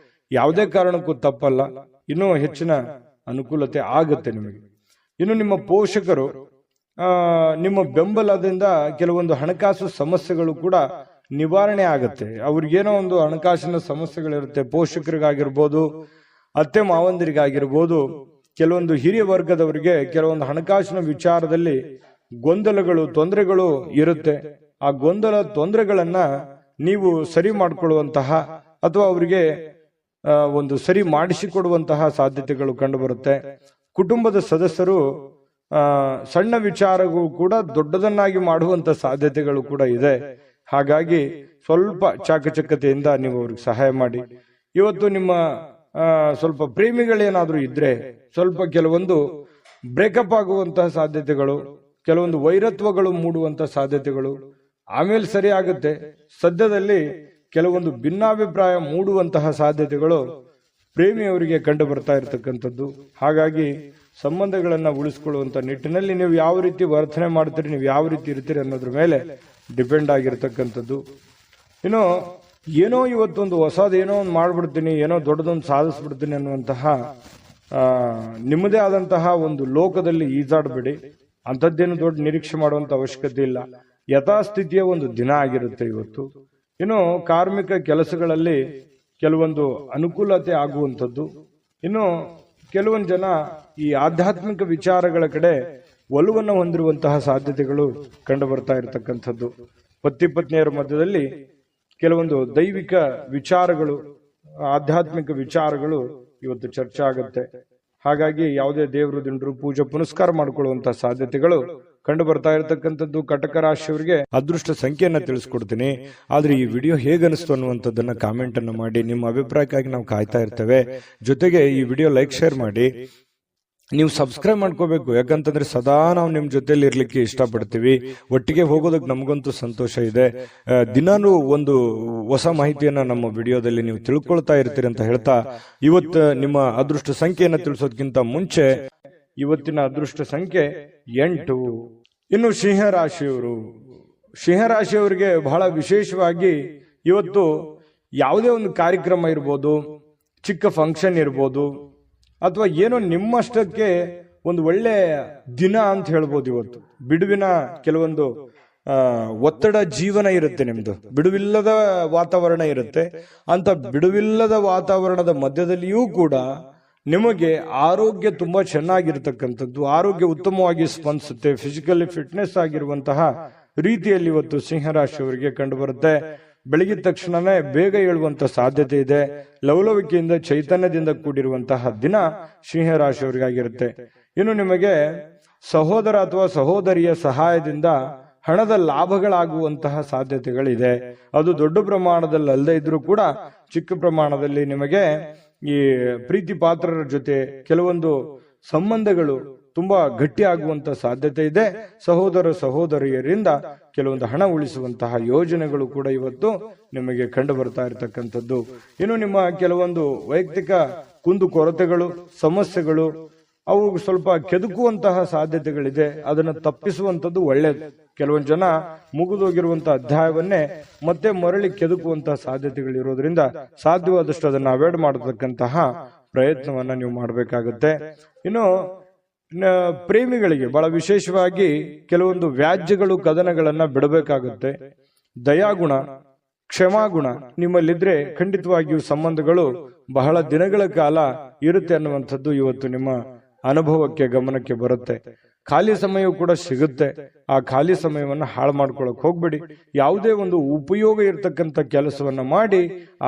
ಯಾವುದೇ ಕಾರಣಕ್ಕೂ ತಪ್ಪಲ್ಲ. ಇನ್ನೂ ಹೆಚ್ಚಿನ ಅನುಕೂಲತೆ ಆಗುತ್ತೆ ನಿಮಗೆ. ಇನ್ನು ನಿಮ್ಮ ಪೋಷಕರು ನಿಮ್ಮ ಬೆಂಬಲದಿಂದ ಕೆಲವೊಂದು ಹಣಕಾಸು ಸಮಸ್ಯೆಗಳು ಕೂಡ ನಿವಾರಣೆ ಆಗುತ್ತೆ. ಅವ್ರಿಗೇನೋ ಒಂದು ಹಣಕಾಸಿನ ಸಮಸ್ಯೆಗಳಿರುತ್ತೆ. ಪೋಷಕರಿಗಾಗಿರ್ಬೋದು, ಅತ್ತೆ ಮಾವಂದಿರಿಗಾಗಿರ್ಬೋದು, ಕೆಲವೊಂದು ಹಿರಿಯ ವರ್ಗದವರಿಗೆ ಕೆಲವೊಂದು ಹಣಕಾಸಿನ ವಿಚಾರದಲ್ಲಿ ಗೊಂದಲಗಳು, ತೊಂದರೆಗಳು ಇರುತ್ತೆ. ಆ ಗೊಂದಲ ತೊಂದರೆಗಳನ್ನ ನೀವು ಸರಿ ಮಾಡಿಕೊಳ್ಳುವಂತಹ ಅಥವಾ ಅವರಿಗೆ ಒಂದು ಸರಿ ಮಾಡಿಸಿಕೊಡುವಂತಹ ಸಾಧ್ಯತೆಗಳು ಕಂಡು ಬರುತ್ತೆ. ಕುಟುಂಬದ ಸದಸ್ಯರು ಸಣ್ಣ ವಿಚಾರಗಳು ಕೂಡ ದೊಡ್ಡದನ್ನಾಗಿ ಮಾಡುವಂತ ಸಾಧ್ಯತೆಗಳು ಕೂಡ ಇದೆ. ಹಾಗಾಗಿ ಸ್ವಲ್ಪ ಚಾಕಚಕ್ಯತೆಯಿಂದ ನೀವು ಅವ್ರಿಗೆ ಸಹಾಯ ಮಾಡಿ. ಇವತ್ತು ನಿಮ್ಮ ಸ್ವಲ್ಪ ಪ್ರೇಮಿಗಳೇನಾದ್ರೂ ಇದ್ರೆ ಸ್ವಲ್ಪ ಕೆಲವೊಂದು ಬ್ರೇಕಪ್ ಆಗುವಂತಹ ಸಾಧ್ಯತೆಗಳು, ಕೆಲವೊಂದು ವೈರತ್ವಗಳು ಮೂಡುವಂತಹ ಸಾಧ್ಯತೆಗಳು ಆಮೇಲೆ ಸರಿ ಆಗುತ್ತೆ. ಸದ್ಯದಲ್ಲಿ ಕೆಲವೊಂದು ಭಿನ್ನಾಭಿಪ್ರಾಯ ಮೂಡುವಂತಹ ಸಾಧ್ಯತೆಗಳು ಪ್ರೇಮಿಯವರಿಗೆ ಕಂಡು ಬರ್ತಾ ಇರತಕ್ಕಂಥದ್ದು. ಹಾಗಾಗಿ ಸಂಬಂಧಗಳನ್ನ ಉಳಿಸ್ಕೊಳ್ಳುವಂತ ನಿಟ್ಟಿನಲ್ಲಿ ನೀವು ಯಾವ ರೀತಿ ವರ್ತನೆ ಮಾಡ್ತೀರಿ, ನೀವು ಯಾವ ರೀತಿ ಇರ್ತೀರಿ ಅನ್ನೋದ್ರ ಮೇಲೆ ಡಿಪೆಂಡ್ ಆಗಿರ್ತಕ್ಕಂಥದ್ದು. ಇನ್ನು ಏನೋ ಇವತ್ತೊಂದು ಹೊಸದೇನೋ ಒಂದು ಮಾಡ್ಬಿಡ್ತೀನಿ, ಏನೋ ದೊಡ್ಡದೊಂದು ಸಾಧಿಸ್ಬಿಡ್ತೀನಿ ಅನ್ನುವಂತಹ ನಿಮ್ಮದೇ ಆದಂತಹ ಒಂದು ಲೋಕದಲ್ಲಿ ಈಜಾಡಬೇಡಿ. ಅಂಥದ್ದೇನು ದೊಡ್ಡ ನಿರೀಕ್ಷೆ ಮಾಡುವಂತ ಅವಶ್ಯಕತೆ ಇಲ್ಲ. ಯಥಾಸ್ಥಿತಿಯ ಒಂದು ದಿನ ಆಗಿರುತ್ತೆ ಇವತ್ತು. ಇನ್ನು ಕಾರ್ಮಿಕ ಕೆಲಸಗಳಲ್ಲಿ ಕೆಲವೊಂದು ಅನುಕೂಲತೆ ಆಗುವಂಥದ್ದು. ಇನ್ನು ಕೆಲವೊಂದು ಜನ ಈ ಆಧ್ಯಾತ್ಮಿಕ ವಿಚಾರಗಳ ಕಡೆ ಒಲವನ್ನು ಹೊಂದಿರುವಂತಹ ಸಾಧ್ಯತೆಗಳು ಕಂಡು ಬರ್ತಾ ಇರತಕ್ಕಂಥದ್ದು. ಪತಿ ಪತ್ನಿಯರ ಮಧ್ಯದಲ್ಲಿ ಕೆಲವೊಂದು ದೈವಿಕ ವಿಚಾರಗಳು, ಆಧ್ಯಾತ್ಮಿಕ ವಿಚಾರಗಳು ಇವತ್ತು ಚರ್ಚೆ ಆಗುತ್ತೆ. ಹಾಗಾಗಿ ಯಾವುದೇ ದೇವರು ದಿಂಡ್ರು ಪೂಜೆ ಪುನಸ್ಕಾರ ಮಾಡಿಕೊಳ್ಳುವಂತಹ ಸಾಧ್ಯತೆಗಳು ಕಂಡು ಬರ್ತಾ ಇರತಕ್ಕಂಥದ್ದು. ಕಟಕ ರಾಶಿಯವರಿಗೆ ಅದೃಷ್ಟ ಸಂಖ್ಯೆಯನ್ನ ತಿಳಿಸ್ಕೊಡ್ತೀನಿ. ಆದ್ರೆ ಈ ವಿಡಿಯೋ ಹೇಗನಿಸ್ತು ಅನ್ನುವಂಥದ್ದನ್ನ ಕಾಮೆಂಟ್ ಅನ್ನು ಮಾಡಿ. ನಿಮ್ಮ ಅಭಿಪ್ರಾಯಕ್ಕಾಗಿ ನಾವು ಕಾಯ್ತಾ ಇರ್ತೇವೆ. ಜೊತೆಗೆ ಈ ವಿಡಿಯೋ ಲೈಕ್, ಶೇರ್ ಮಾಡಿ. ನೀವು ಸಬ್ಸ್ಕ್ರೈಬ್ ಮಾಡ್ಕೋಬೇಕು. ಯಾಕಂತಂದ್ರೆ ಸದಾ ನಾವು ನಿಮ್ ಜೊತೆಲಿ ಇರ್ಲಿಕ್ಕೆ ಇಷ್ಟಪಡ್ತೀವಿ. ಒಟ್ಟಿಗೆ ಹೋಗೋದಕ್ಕೆ ನಮಗಂತೂ ಸಂತೋಷ ಇದೆ. ದಿನಾನು ಒಂದು ಹೊಸ ಮಾಹಿತಿಯನ್ನ ನಮ್ಮ ವಿಡಿಯೋದಲ್ಲಿ ನೀವು ತಿಳ್ಕೊಳ್ತಾ ಇರ್ತೀರಿ ಅಂತ ಹೇಳ್ತಾ, ಇವತ್ತು ನಿಮ್ಮ ಅದೃಷ್ಟ ಸಂಖ್ಯೆಯನ್ನ ತಿಳಿಸೋದಕ್ಕಿಂತ ಮುಂಚೆ ಇವತ್ತಿನ ಅದೃಷ್ಟ ಸಂಖ್ಯೆ 8. ಇನ್ನು ಸಿಂಹರಾಶಿಯವರಿಗೆ ಬಹಳ ವಿಶೇಷವಾಗಿ ಇವತ್ತು ಯಾವುದೇ ಒಂದು ಕಾರ್ಯಕ್ರಮ ಇರ್ಬೋದು, ಚಿಕ್ಕ ಫಂಕ್ಷನ್ ಇರ್ಬೋದು, ಅಥವಾ ಏನೋ ನಿಮ್ಮಷ್ಟಕ್ಕೆ ಒಂದು ಒಳ್ಳೆ ದಿನ ಅಂತ ಹೇಳ್ಬೋದು. ಇವತ್ತು ಬಿಡುವಿನ ಕೆಲವೊಂದು ಒತ್ತಡ ಜೀವನ ಇರುತ್ತೆ, ನಿಮ್ದು ಬಿಡುವಿಲ್ಲದ ವಾತಾವರಣ ಇರುತ್ತೆ. ಅಂತ ಬಿಡುವಿಲ್ಲದ ವಾತಾವರಣದ ಮಧ್ಯದಲ್ಲಿಯೂ ಕೂಡ ನಿಮಗೆ ಆರೋಗ್ಯ ತುಂಬಾ ಚೆನ್ನಾಗಿರ್ತಕ್ಕಂಥದ್ದು, ಆರೋಗ್ಯ ಉತ್ತಮವಾಗಿ ಸ್ಪಂದಿಸುತ್ತೆ. ಫಿಸಿಕಲಿ ಫಿಟ್ನೆಸ್ ಆಗಿರುವಂತಹ ರೀತಿಯಲ್ಲಿ ಇವತ್ತು ಸಿಂಹರಾಶಿಯವರಿಗೆ ಕಂಡು ಬರುತ್ತೆ. ಬೆಳಗಿದ ತಕ್ಷಣನೇ ಬೇಗ ಏಳುವಂತ ಸಾಧ್ಯತೆ ಇದೆ. ಲವಲವಿಕೆಯಿಂದ ಚೈತನ್ಯದಿಂದ ಕೂಡಿರುವಂತಹ ದಿನ ಸಿಂಹರಾಶಿಯವರಿಗಾಗಿರುತ್ತೆ. ಇನ್ನು ನಿಮಗೆ ಸಹೋದರ ಅಥವಾ ಸಹೋದರಿಯ ಸಹಾಯದಿಂದ ಹಣದ ಲಾಭಗಳಾಗುವಂತಹ ಸಾಧ್ಯತೆಗಳಿದೆ. ಅದು ದೊಡ್ಡ ಪ್ರಮಾಣದಲ್ಲಿ ಅಲ್ಲದೆ ಇದ್ರೂ ಕೂಡ ಚಿಕ್ಕ ಪ್ರಮಾಣದಲ್ಲಿ ನಿಮಗೆ ಈ ಪ್ರೀತಿ ಪಾತ್ರರ ಜೊತೆ ಕೆಲವೊಂದು ಸಂಬಂಧಗಳು ತುಂಬಾ ಗಟ್ಟಿ ಆಗುವಂತ ಸಾಧ್ಯತೆ ಇದೆ. ಸಹೋದರ ಸಹೋದರಿಯರಿಂದ ಕೆಲವೊಂದು ಹಣ ಉಳಿಸುವಂತಹ ಯೋಜನೆಗಳು ಕೂಡ ಇವತ್ತು ನಿಮಗೆ ಕಂಡು ಬರ್ತಾ ಇರತಕ್ಕಂಥದ್ದು. ಇನ್ನು ನಿಮ್ಮ ಕೆಲವೊಂದು ವೈಯಕ್ತಿಕ ಕುಂದು ಕೊರತೆಗಳು, ಸಮಸ್ಯೆಗಳು ಅವು ಸ್ವಲ್ಪ ಕೆದಕುವಂತಹ ಸಾಧ್ಯತೆಗಳಿದೆ. ಅದನ್ನು ತಪ್ಪಿಸುವಂತದ್ದು ಒಳ್ಳೆಯದು. ಕೆಲವೊಂದು ಜನ ಮುಗಿದೋಗಿರುವಂತಹ ಅಧ್ಯಾಯವನ್ನೇ ಮತ್ತೆ ಮರಳಿ ಕೆದಕುವಂತಹ ಸಾಧ್ಯತೆಗಳಿರೋದ್ರಿಂದ ಸಾಧ್ಯವಾದಷ್ಟು ಅದನ್ನು ಅವಾಯ್ಡ್ ಮಾಡತಕ್ಕಂತಹ ಪ್ರಯತ್ನವನ್ನ ನೀವು ಮಾಡಬೇಕಾಗುತ್ತೆ. ಇನ್ನು ಪ್ರೇಮಿಗಳಿಗೆ ಬಹಳ ವಿಶೇಷವಾಗಿ ಕೆಲವೊಂದು ವ್ಯಾಜ್ಯಗಳು, ಕದನಗಳನ್ನ ಬಿಡಬೇಕಾಗುತ್ತೆ. ದಯಾಗುಣ, ಕ್ಷಮಾಗುಣ ನಿಮ್ಮಲ್ಲಿದ್ರೆ ಖಂಡಿತವಾಗಿಯೂ ಸಂಬಂಧಗಳು ಬಹಳ ದಿನಗಳ ಕಾಲ ಇರುತ್ತೆ ಅನ್ನುವಂಥದ್ದು ಇವತ್ತು ನಿಮ್ಮ ಅನುಭವಕ್ಕೆ, ಗಮನಕ್ಕೆ ಬರುತ್ತೆ. ಖಾಲಿ ಸಮಯವೂ ಕೂಡ ಸಿಗುತ್ತೆ. ಆ ಖಾಲಿ ಸಮಯವನ್ನ ಹಾಳು ಮಾಡ್ಕೊಳಕ್ ಹೋಗ್ಬೇಡಿ. ಯಾವುದೇ ಒಂದು ಉಪಯೋಗ ಇರತಕ್ಕಂಥ ಕೆಲಸವನ್ನ ಮಾಡಿ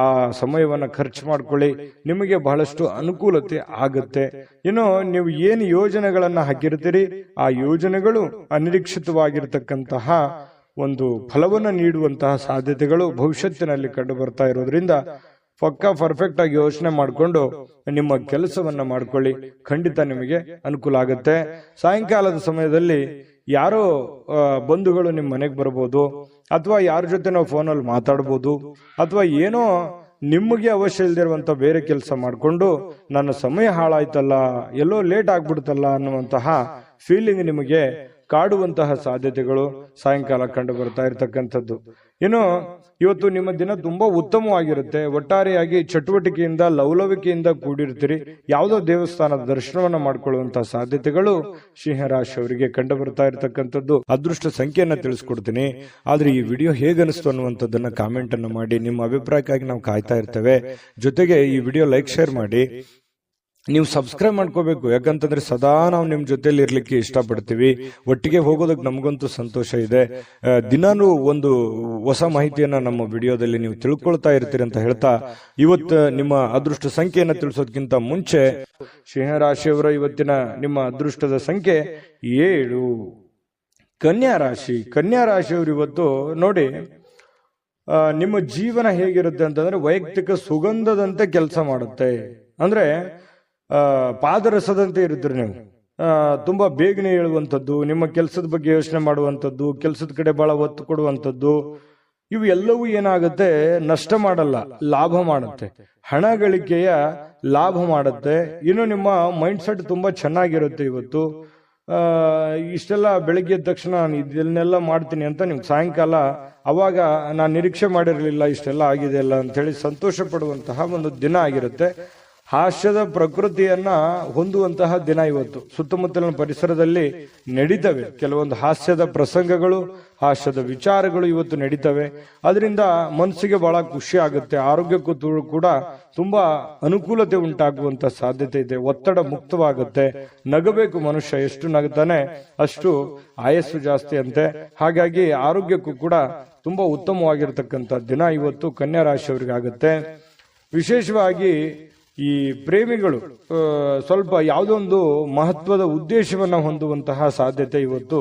ಆ ಸಮಯವನ್ನ ಖರ್ಚು ಮಾಡ್ಕೊಳ್ಳಿ. ನಿಮಗೆ ಬಹಳಷ್ಟು ಅನುಕೂಲತೆ ಆಗುತ್ತೆ. ಇನ್ನು ನೀವು ಏನು ಯೋಜನೆಗಳನ್ನ ಹಾಕಿರ್ತೀರಿ ಆ ಯೋಜನೆಗಳು ಅನಿರೀಕ್ಷಿತವಾಗಿರ್ತಕ್ಕಂತಹ ಒಂದು ಫಲವನ್ನು ನೀಡುವಂತಹ ಸಾಧ್ಯತೆಗಳು ಭವಿಷ್ಯತ್ತಿನಲ್ಲಿ ಕಂಡು ಬರ್ತಾ ಇರೋದ್ರಿಂದ ಪಕ್ಕಾ ಪರ್ಫೆಕ್ಟ್ ಆಗಿ ಯೋಚನೆ ಮಾಡಿಕೊಂಡು ನಿಮ್ಮ ಕೆಲಸವನ್ನ ಮಾಡ್ಕೊಳ್ಳಿ. ಖಂಡಿತ ನಿಮಗೆ ಅನುಕೂಲ ಆಗುತ್ತೆ. ಸಾಯಂಕಾಲದ ಸಮಯದಲ್ಲಿ ಯಾರೋ ಬಂಧುಗಳು ನಿಮ್ಮ ಮನೆಗೆ ಬರ್ಬೋದು, ಅಥವಾ ಯಾರ ಜೊತೆ ನಾವು ಫೋನಲ್ಲಿ ಮಾತಾಡ್ಬೋದು, ಅಥವಾ ಏನೋ ನಿಮಗೆ ಅವಶ್ಯ ಇಲ್ದಿರುವಂತ ಬೇರೆ ಕೆಲಸ ಮಾಡಿಕೊಂಡು ನನ್ನ ಸಮಯ ಹಾಳಾಯ್ತಲ್ಲ, ಎಲ್ಲೋ ಲೇಟ್ ಆಗ್ಬಿಡ್ತಲ್ಲ ಅನ್ನುವಂತಹ ಫೀಲಿಂಗ್ ನಿಮಗೆ ಕಾಡುವಂತಹ ಸಾಧ್ಯತೆಗಳು ಸಾಯಂಕಾಲ ಕಂಡು ಬರ್ತಾ ಇರತಕ್ಕಂಥದ್ದು. ಇನ್ನು ಇವತ್ತು ನಿಮ್ಮ ದಿನ ತುಂಬಾ ಉತ್ತಮವಾಗಿರುತ್ತೆ. ಒಟ್ಟಾರೆಯಾಗಿ ಚಟುವಟಿಕೆಯಿಂದ, ಲವಲವಿಕೆಯಿಂದ ಕೂಡಿರ್ತೀರಿ. ಯಾವುದೋ ದೇವಸ್ಥಾನದ ದರ್ಶನವನ್ನ ಮಾಡ್ಕೊಳ್ಳುವಂತಹ ಸಾಧ್ಯತೆಗಳು ಸಿಂಹರಾಶಿಯವರಿಗೆ ಕಂಡು ಬರ್ತಾ ಇರತಕ್ಕಂಥದ್ದು. ಅದೃಷ್ಟ ಸಂಖ್ಯೆಯನ್ನ ತಿಳಿಸ್ಕೊಡ್ತೀನಿ. ಆದ್ರೆ ಈ ವಿಡಿಯೋ ಹೇಗನಿಸ್ತು ಅನ್ನುವಂಥದ್ದನ್ನ ಕಾಮೆಂಟ್ ಅನ್ನು ಮಾಡಿ. ನಿಮ್ಮ ಅಭಿಪ್ರಾಯಕ್ಕಾಗಿ ನಾವು ಕಾಯ್ತಾ ಇರ್ತೇವೆ. ಜೊತೆಗೆ ಈ ವಿಡಿಯೋ ಲೈಕ್, ಶೇರ್ ಮಾಡಿ. ನೀವು ಸಬ್ಸ್ಕ್ರೈಬ್ ಮಾಡ್ಕೋಬೇಕು. ಯಾಕಂತಂದ್ರೆ ಸದಾ ನಾವು ನಿಮ್ ಜೊತೆಲಿ ಇರ್ಲಿಕ್ಕೆ ಇಷ್ಟಪಡ್ತೀವಿ. ಒಟ್ಟಿಗೆ ಹೋಗೋದಕ್ಕೆ ನಮಗಂತೂ ಸಂತೋಷ ಇದೆ. ದಿನಾನು ಒಂದು ಹೊಸ ಮಾಹಿತಿಯನ್ನ ನಮ್ಮ ವಿಡಿಯೋದಲ್ಲಿ ನೀವು ತಿಳ್ಕೊಳ್ತಾ ಇರ್ತೀರಿ ಅಂತ ಹೇಳ್ತಾ, ಇವತ್ತು ನಿಮ್ಮ ಅದೃಷ್ಟ ಸಂಖ್ಯೆಯನ್ನ ತಿಳಿಸೋದಕ್ಕಿಂತ ಮುಂಚೆ ಸಿಂಹರಾಶಿಯವರ ಇವತ್ತಿನ ನಿಮ್ಮ ಅದೃಷ್ಟದ ಸಂಖ್ಯೆ 7. ಕನ್ಯಾ ರಾಶಿಯವರು ಇವತ್ತು ನೋಡಿ, ನಿಮ್ಮ ಜೀವನ ಹೇಗಿರುತ್ತೆ ಅಂತಂದ್ರೆ ವೈಯಕ್ತಿಕ ಸುಗಂಧದಂತೆ ಕೆಲಸ ಮಾಡುತ್ತೆ. ಅಂದ್ರೆ ಪಾದರಸದಂತೆ ಇರುತ್ತೀರಿ ನೀವು. ತುಂಬಾ ಬೇಗನೆ ಹೇಳುವಂಥದ್ದು, ನಿಮ್ಮ ಕೆಲಸದ ಬಗ್ಗೆ ಯೋಚನೆ ಮಾಡುವಂಥದ್ದು, ಕೆಲಸದ ಕಡೆ ಬಹಳ ಒತ್ತು ಕೊಡುವಂಥದ್ದು, ಇವು ಎಲ್ಲವೂ ಏನಾಗುತ್ತೆ, ನಷ್ಟ ಮಾಡಲ್ಲ, ಲಾಭ ಮಾಡುತ್ತೆ. ಹಣ ಗಳಿಕೆಯ ಲಾಭ ಮಾಡುತ್ತೆ. ಇನ್ನು ನಿಮ್ಮ ಮೈಂಡ್ ಸೆಟ್ ತುಂಬಾ ಚೆನ್ನಾಗಿರುತ್ತೆ. ಇವತ್ತು ಇಷ್ಟೆಲ್ಲ ಬೆಳಿಗ್ಗೆ ಎದ್ದ ತಕ್ಷಣ ನಾನು ಇದನ್ನೆಲ್ಲ ಮಾಡ್ತೀನಿ ಅಂತ ನಿಮ್ಗೆ ಸಾಯಂಕಾಲ ಅವಾಗ ನಾನು ನಿರೀಕ್ಷೆ ಮಾಡಿರಲಿಲ್ಲ ಇಷ್ಟೆಲ್ಲ ಆಗಿದೆ ಅಲ್ಲ ಅಂತೇಳಿ ಸಂತೋಷ ಪಡುವಂತಹ ಒಂದು ದಿನ ಆಗಿರುತ್ತೆ. ಹಾಸ್ಯದ ಪ್ರಕೃತಿಯನ್ನ ಹೊಂದುವಂತಹ ದಿನ ಇವತ್ತು. ಸುತ್ತಮುತ್ತಲಿನ ಪರಿಸರದಲ್ಲಿ ನಡೀತವೆ ಕೆಲವೊಂದು ಹಾಸ್ಯದ ಪ್ರಸಂಗಗಳು, ಹಾಸ್ಯದ ವಿಚಾರಗಳು ಇವತ್ತು ನಡೀತವೆ. ಅದರಿಂದ ಮನಸ್ಸಿಗೆ ಬಹಳ ಖುಷಿ ಆಗುತ್ತೆ. ಆರೋಗ್ಯಕ್ಕೂ ಕೂಡ ತುಂಬಾ ಅನುಕೂಲತೆ ಉಂಟಾಗುವಂತ ಸಾಧ್ಯತೆ ಇದೆ. ಒತ್ತಡ ಮುಕ್ತವಾಗುತ್ತೆ. ನಗಬೇಕು ಮನುಷ್ಯ, ಎಷ್ಟು ನಗುತ್ತಾನೆ ಅಷ್ಟು ಆಯಸ್ಸು ಜಾಸ್ತಿ ಅಂತೆ. ಹಾಗಾಗಿ ಆರೋಗ್ಯಕ್ಕೂ ಕೂಡ ತುಂಬಾ ಉತ್ತಮವಾಗಿರ್ತಕ್ಕಂಥ ದಿನ ಇವತ್ತು ಕನ್ಯಾ ರಾಶಿಯವರಿಗಾಗುತ್ತೆ. ವಿಶೇಷವಾಗಿ ಈ ಪ್ರೇಮಿಗಳು ಸ್ವಲ್ಪ ಯಾವುದೊಂದು ಮಹತ್ವದ ಉದ್ದೇಶವನ್ನ ಹೊಂದುವಂತಹ ಸಾಧ್ಯತೆ ಇವತ್ತು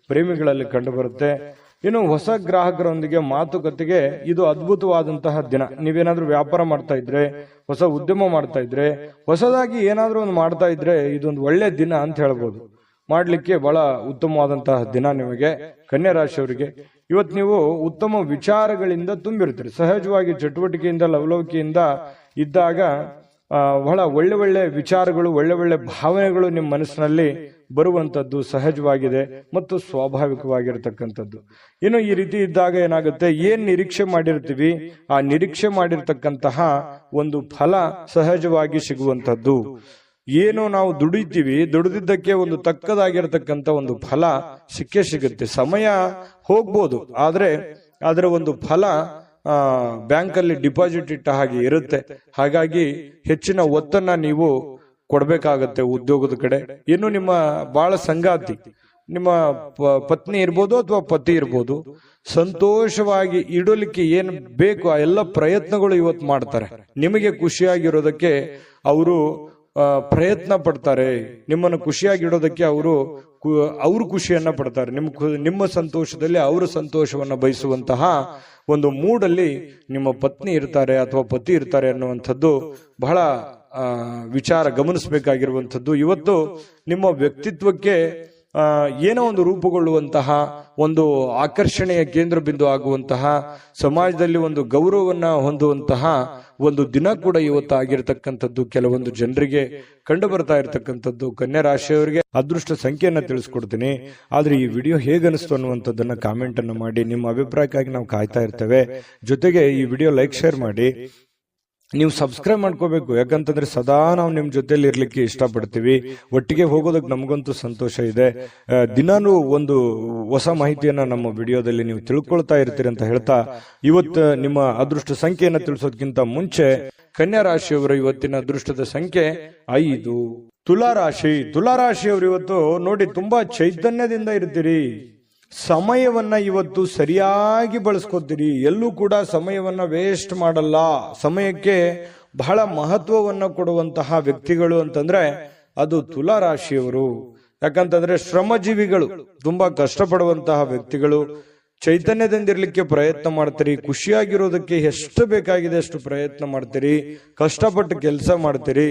ಪ್ರೇಮಿಗಳಲ್ಲಿ ಕಂಡು ಬರುತ್ತೆ. ಇನ್ನು ಹೊಸ ಗ್ರಾಹಕರೊಂದಿಗೆ ಮಾತುಕತೆಗೆ ಇದು ಅದ್ಭುತವಾದಂತಹ ದಿನ. ನೀವೇನಾದ್ರೂ ವ್ಯಾಪಾರ ಮಾಡ್ತಾ ಇದ್ರೆ, ಹೊಸ ಉದ್ಯಮ ಮಾಡ್ತಾ ಇದ್ರೆ, ಹೊಸದಾಗಿ ಏನಾದ್ರೂ ಒಂದು ಮಾಡ್ತಾ ಇದ್ರೆ ಇದೊಂದು ಒಳ್ಳೆ ದಿನ ಅಂತ ಹೇಳ್ಬೋದು. ಮಾಡ್ಲಿಕ್ಕೆ ಬಹಳ ಉತ್ತಮವಾದಂತಹ ದಿನ ನಿಮಗೆ ಕನ್ಯಾ ರಾಶಿಯವರಿಗೆ. ಇವತ್ತು ನೀವು ಉತ್ತಮ ವಿಚಾರಗಳಿಂದ ತುಂಬಿರ್ತೀರಿ. ಸಹಜವಾಗಿ ಚಟುವಟಿಕೆಯಿಂದ ಲವಲವಿಕೆಯಿಂದ ಇದ್ದಾಗ ಬಹಳ ಒಳ್ಳೆ ಒಳ್ಳೆ ವಿಚಾರಗಳು, ಒಳ್ಳೆ ಒಳ್ಳೆ ಭಾವನೆಗಳು ನಿಮ್ಮ ಮನಸ್ಸಿನಲ್ಲಿ ಬರುವಂತದ್ದು ಸಹಜವಾಗಿದೆ ಮತ್ತು ಸ್ವಾಭಾವಿಕವಾಗಿರತಕ್ಕಂಥದ್ದು. ಇನ್ನು ಈ ರೀತಿ ಇದ್ದಾಗ ಏನಾಗುತ್ತೆ, ಏನ್ ನಿರೀಕ್ಷೆ ಮಾಡಿರ್ತೀವಿ ಆ ನಿರೀಕ್ಷೆ ಮಾಡಿರ್ತಕ್ಕಂತಹ ಒಂದು ಫಲ ಸಹಜವಾಗಿ ಸಿಗುವಂತದ್ದು. ಏನು ನಾವು ದುಡಿತೀವಿ, ದುಡಿದಿದ್ದಕ್ಕೆ ಒಂದು ತಕ್ಕದಾಗಿರತಕ್ಕಂತ ಒಂದು ಫಲ ಸಿಕ್ಕೇ ಸಿಗುತ್ತೆ. ಸಮಯ ಹೋಗ್ಬೋದು, ಆದ್ರೆ ಅದರ ಒಂದು ಫಲ ಬ್ಯಾಂಕ್ ಅಲ್ಲಿ ಡಿಪಾಸಿಟ್ ಇಟ್ಟ ಹಾಗೆ ಇರುತ್ತೆ. ಹಾಗಾಗಿ ಹೆಚ್ಚಿನ ಒತ್ತನ್ನ ನೀವು ಕೊಡ್ಬೇಕಾಗತ್ತೆ ಉದ್ಯೋಗದ ಕಡೆ. ಇನ್ನು ನಿಮ್ಮ ಬಹಳ ಸಂಗಾತಿ, ನಿಮ್ಮ ಪತ್ನಿ ಇರ್ಬೋದು ಅಥವಾ ಪತಿ ಇರ್ಬೋದು, ಸಂತೋಷವಾಗಿ ಇಡಲಿಕ್ಕೆ ಏನ್ ಬೇಕು ಆ ಎಲ್ಲ ಪ್ರಯತ್ನಗಳು ಇವತ್ತು ಮಾಡ್ತಾರೆ. ನಿಮಗೆ ಖುಷಿಯಾಗಿರೋದಕ್ಕೆ ಅವರು ಪ್ರಯತ್ನ ಪಡ್ತಾರೆ. ನಿಮ್ಮನ್ನು ಖುಷಿಯಾಗಿಡೋದಕ್ಕೆ ಅವರು ಖುಷಿಯನ್ನ ಪಡ್ತಾರೆ. ನಿಮ್ಮ ಸಂತೋಷದಲ್ಲಿ ಅವರು ಸಂತೋಷವನ್ನ ಬಯಸುವಂತಹ ಒಂದು ಮೂಡಲ್ಲಿ ನಿಮ್ಮ ಪತ್ನಿ ಇರ್ತಾರೆ ಅಥವಾ ಪತಿ ಇರ್ತಾರೆ ಅನ್ನುವಂಥದ್ದು ಬಹಳ ವಿಚಾರ ಗಮನಿಸಬೇಕಾಗಿರುವಂಥದ್ದು. ಇವತ್ತು ನಿಮ್ಮ ವ್ಯಕ್ತಿತ್ವಕ್ಕೆ ಏನೋ ಒಂದು ರೂಪುಗೊಳ್ಳುವಂತಹ, ಒಂದು ಆಕರ್ಷಣೆಯ ಕೇಂದ್ರ ಬಿಂದು ಆಗುವಂತಹ, ಸಮಾಜದಲ್ಲಿ ಒಂದು ಗೌರವವನ್ನ ಹೊಂದುವಂತಹ ಒಂದು ದಿನ ಕೂಡ ಇವತ್ತು ಆಗಿರತಕ್ಕಂಥದ್ದು ಕೆಲವೊಂದು ಜನರಿಗೆ ಕಂಡು ಬರ್ತಾ ಇರತಕ್ಕಂಥದ್ದು. ಕನ್ಯಾ ರಾಶಿಯವರಿಗೆ ಅದೃಷ್ಟ ಸಂಖ್ಯೆಯನ್ನ ತಿಳಿಸ್ಕೊಡ್ತೀನಿ. ಆದ್ರೆ ಈ ವಿಡಿಯೋ ಹೇಗನಿಸ್ತು ಅನ್ನುವಂಥದ್ದನ್ನ ಕಾಮೆಂಟ್ ಅನ್ನು ಮಾಡಿ. ನಿಮ್ಮ ಅಭಿಪ್ರಾಯಕ್ಕಾಗಿ ನಾವು ಕಾಯ್ತಾ ಇರ್ತೇವೆ. ಜೊತೆಗೆ ಈ ವಿಡಿಯೋ ಲೈಕ್, ಶೇರ್ ಮಾಡಿ. ನೀವು ಸಬ್ಸ್ಕ್ರೈಬ್ ಮಾಡ್ಕೋಬೇಕು, ಯಾಕಂತಂದ್ರೆ ಸದಾ ನಾವು ನಿಮ್ ಜೊತೆಲಿ ಇರ್ಲಿಕ್ಕೆ ಇಷ್ಟಪಡ್ತೀವಿ. ಒಟ್ಟಿಗೆ ಹೋಗೋದಕ್ಕೆ ನಮಗಂತೂ ಸಂತೋಷ ಇದೆ. ದಿನಾನು ಒಂದು ಹೊಸ ಮಾಹಿತಿಯನ್ನ ನಮ್ಮ ವಿಡಿಯೋದಲ್ಲಿ ನೀವು ತಿಳ್ಕೊಳ್ತಾ ಇರ್ತೀರಿ ಅಂತ ಹೇಳ್ತಾ, ಇವತ್ತು ನಿಮ್ಮ ಅದೃಷ್ಟ ಸಂಖ್ಯೆಯನ್ನ ತಿಳಿಸೋದಕ್ಕಿಂತ ಮುಂಚೆ ಕನ್ಯಾ ರಾಶಿಯವರ ಇವತ್ತಿನ ಅದೃಷ್ಟದ ಸಂಖ್ಯೆ 5. ತುಲಾರಾಶಿಯವರು ಇವತ್ತು ನೋಡಿ ತುಂಬಾ ಚೈತನ್ಯದಿಂದ ಇರ್ತೀರಿ. ಸಮಯವನ್ನ ಇವತ್ತು ಸರಿಯಾಗಿ ಬಳಸ್ಕೊತೀರಿ. ಎಲ್ಲೂ ಕೂಡ ಸಮಯವನ್ನ ವೇಸ್ಟ್ ಮಾಡಲ್ಲ. ಸಮಯಕ್ಕೆ ಬಹಳ ಮಹತ್ವವನ್ನ ಕೊಡುವಂತಹ ವ್ಯಕ್ತಿಗಳು ಅಂತಂದ್ರೆ ಅದು ತುಲಾರಾಶಿಯವರು. ಯಾಕಂತಂದ್ರೆ ಶ್ರಮಜೀವಿಗಳು, ತುಂಬಾ ಕಷ್ಟಪಡುವಂತಹ ವ್ಯಕ್ತಿಗಳು. ಚೈತನ್ಯದಿಂದಿರ್ಲಿಕ್ಕೆ ಪ್ರಯತ್ನ ಮಾಡ್ತೀರಿ. ಖುಷಿಯಾಗಿರೋದಕ್ಕೆ ಎಷ್ಟು ಬೇಕಾಗಿದೆ ಅಷ್ಟು ಪ್ರಯತ್ನ ಮಾಡ್ತೀರಿ. ಕಷ್ಟಪಟ್ಟು ಕೆಲಸ ಮಾಡ್ತೀರಿ.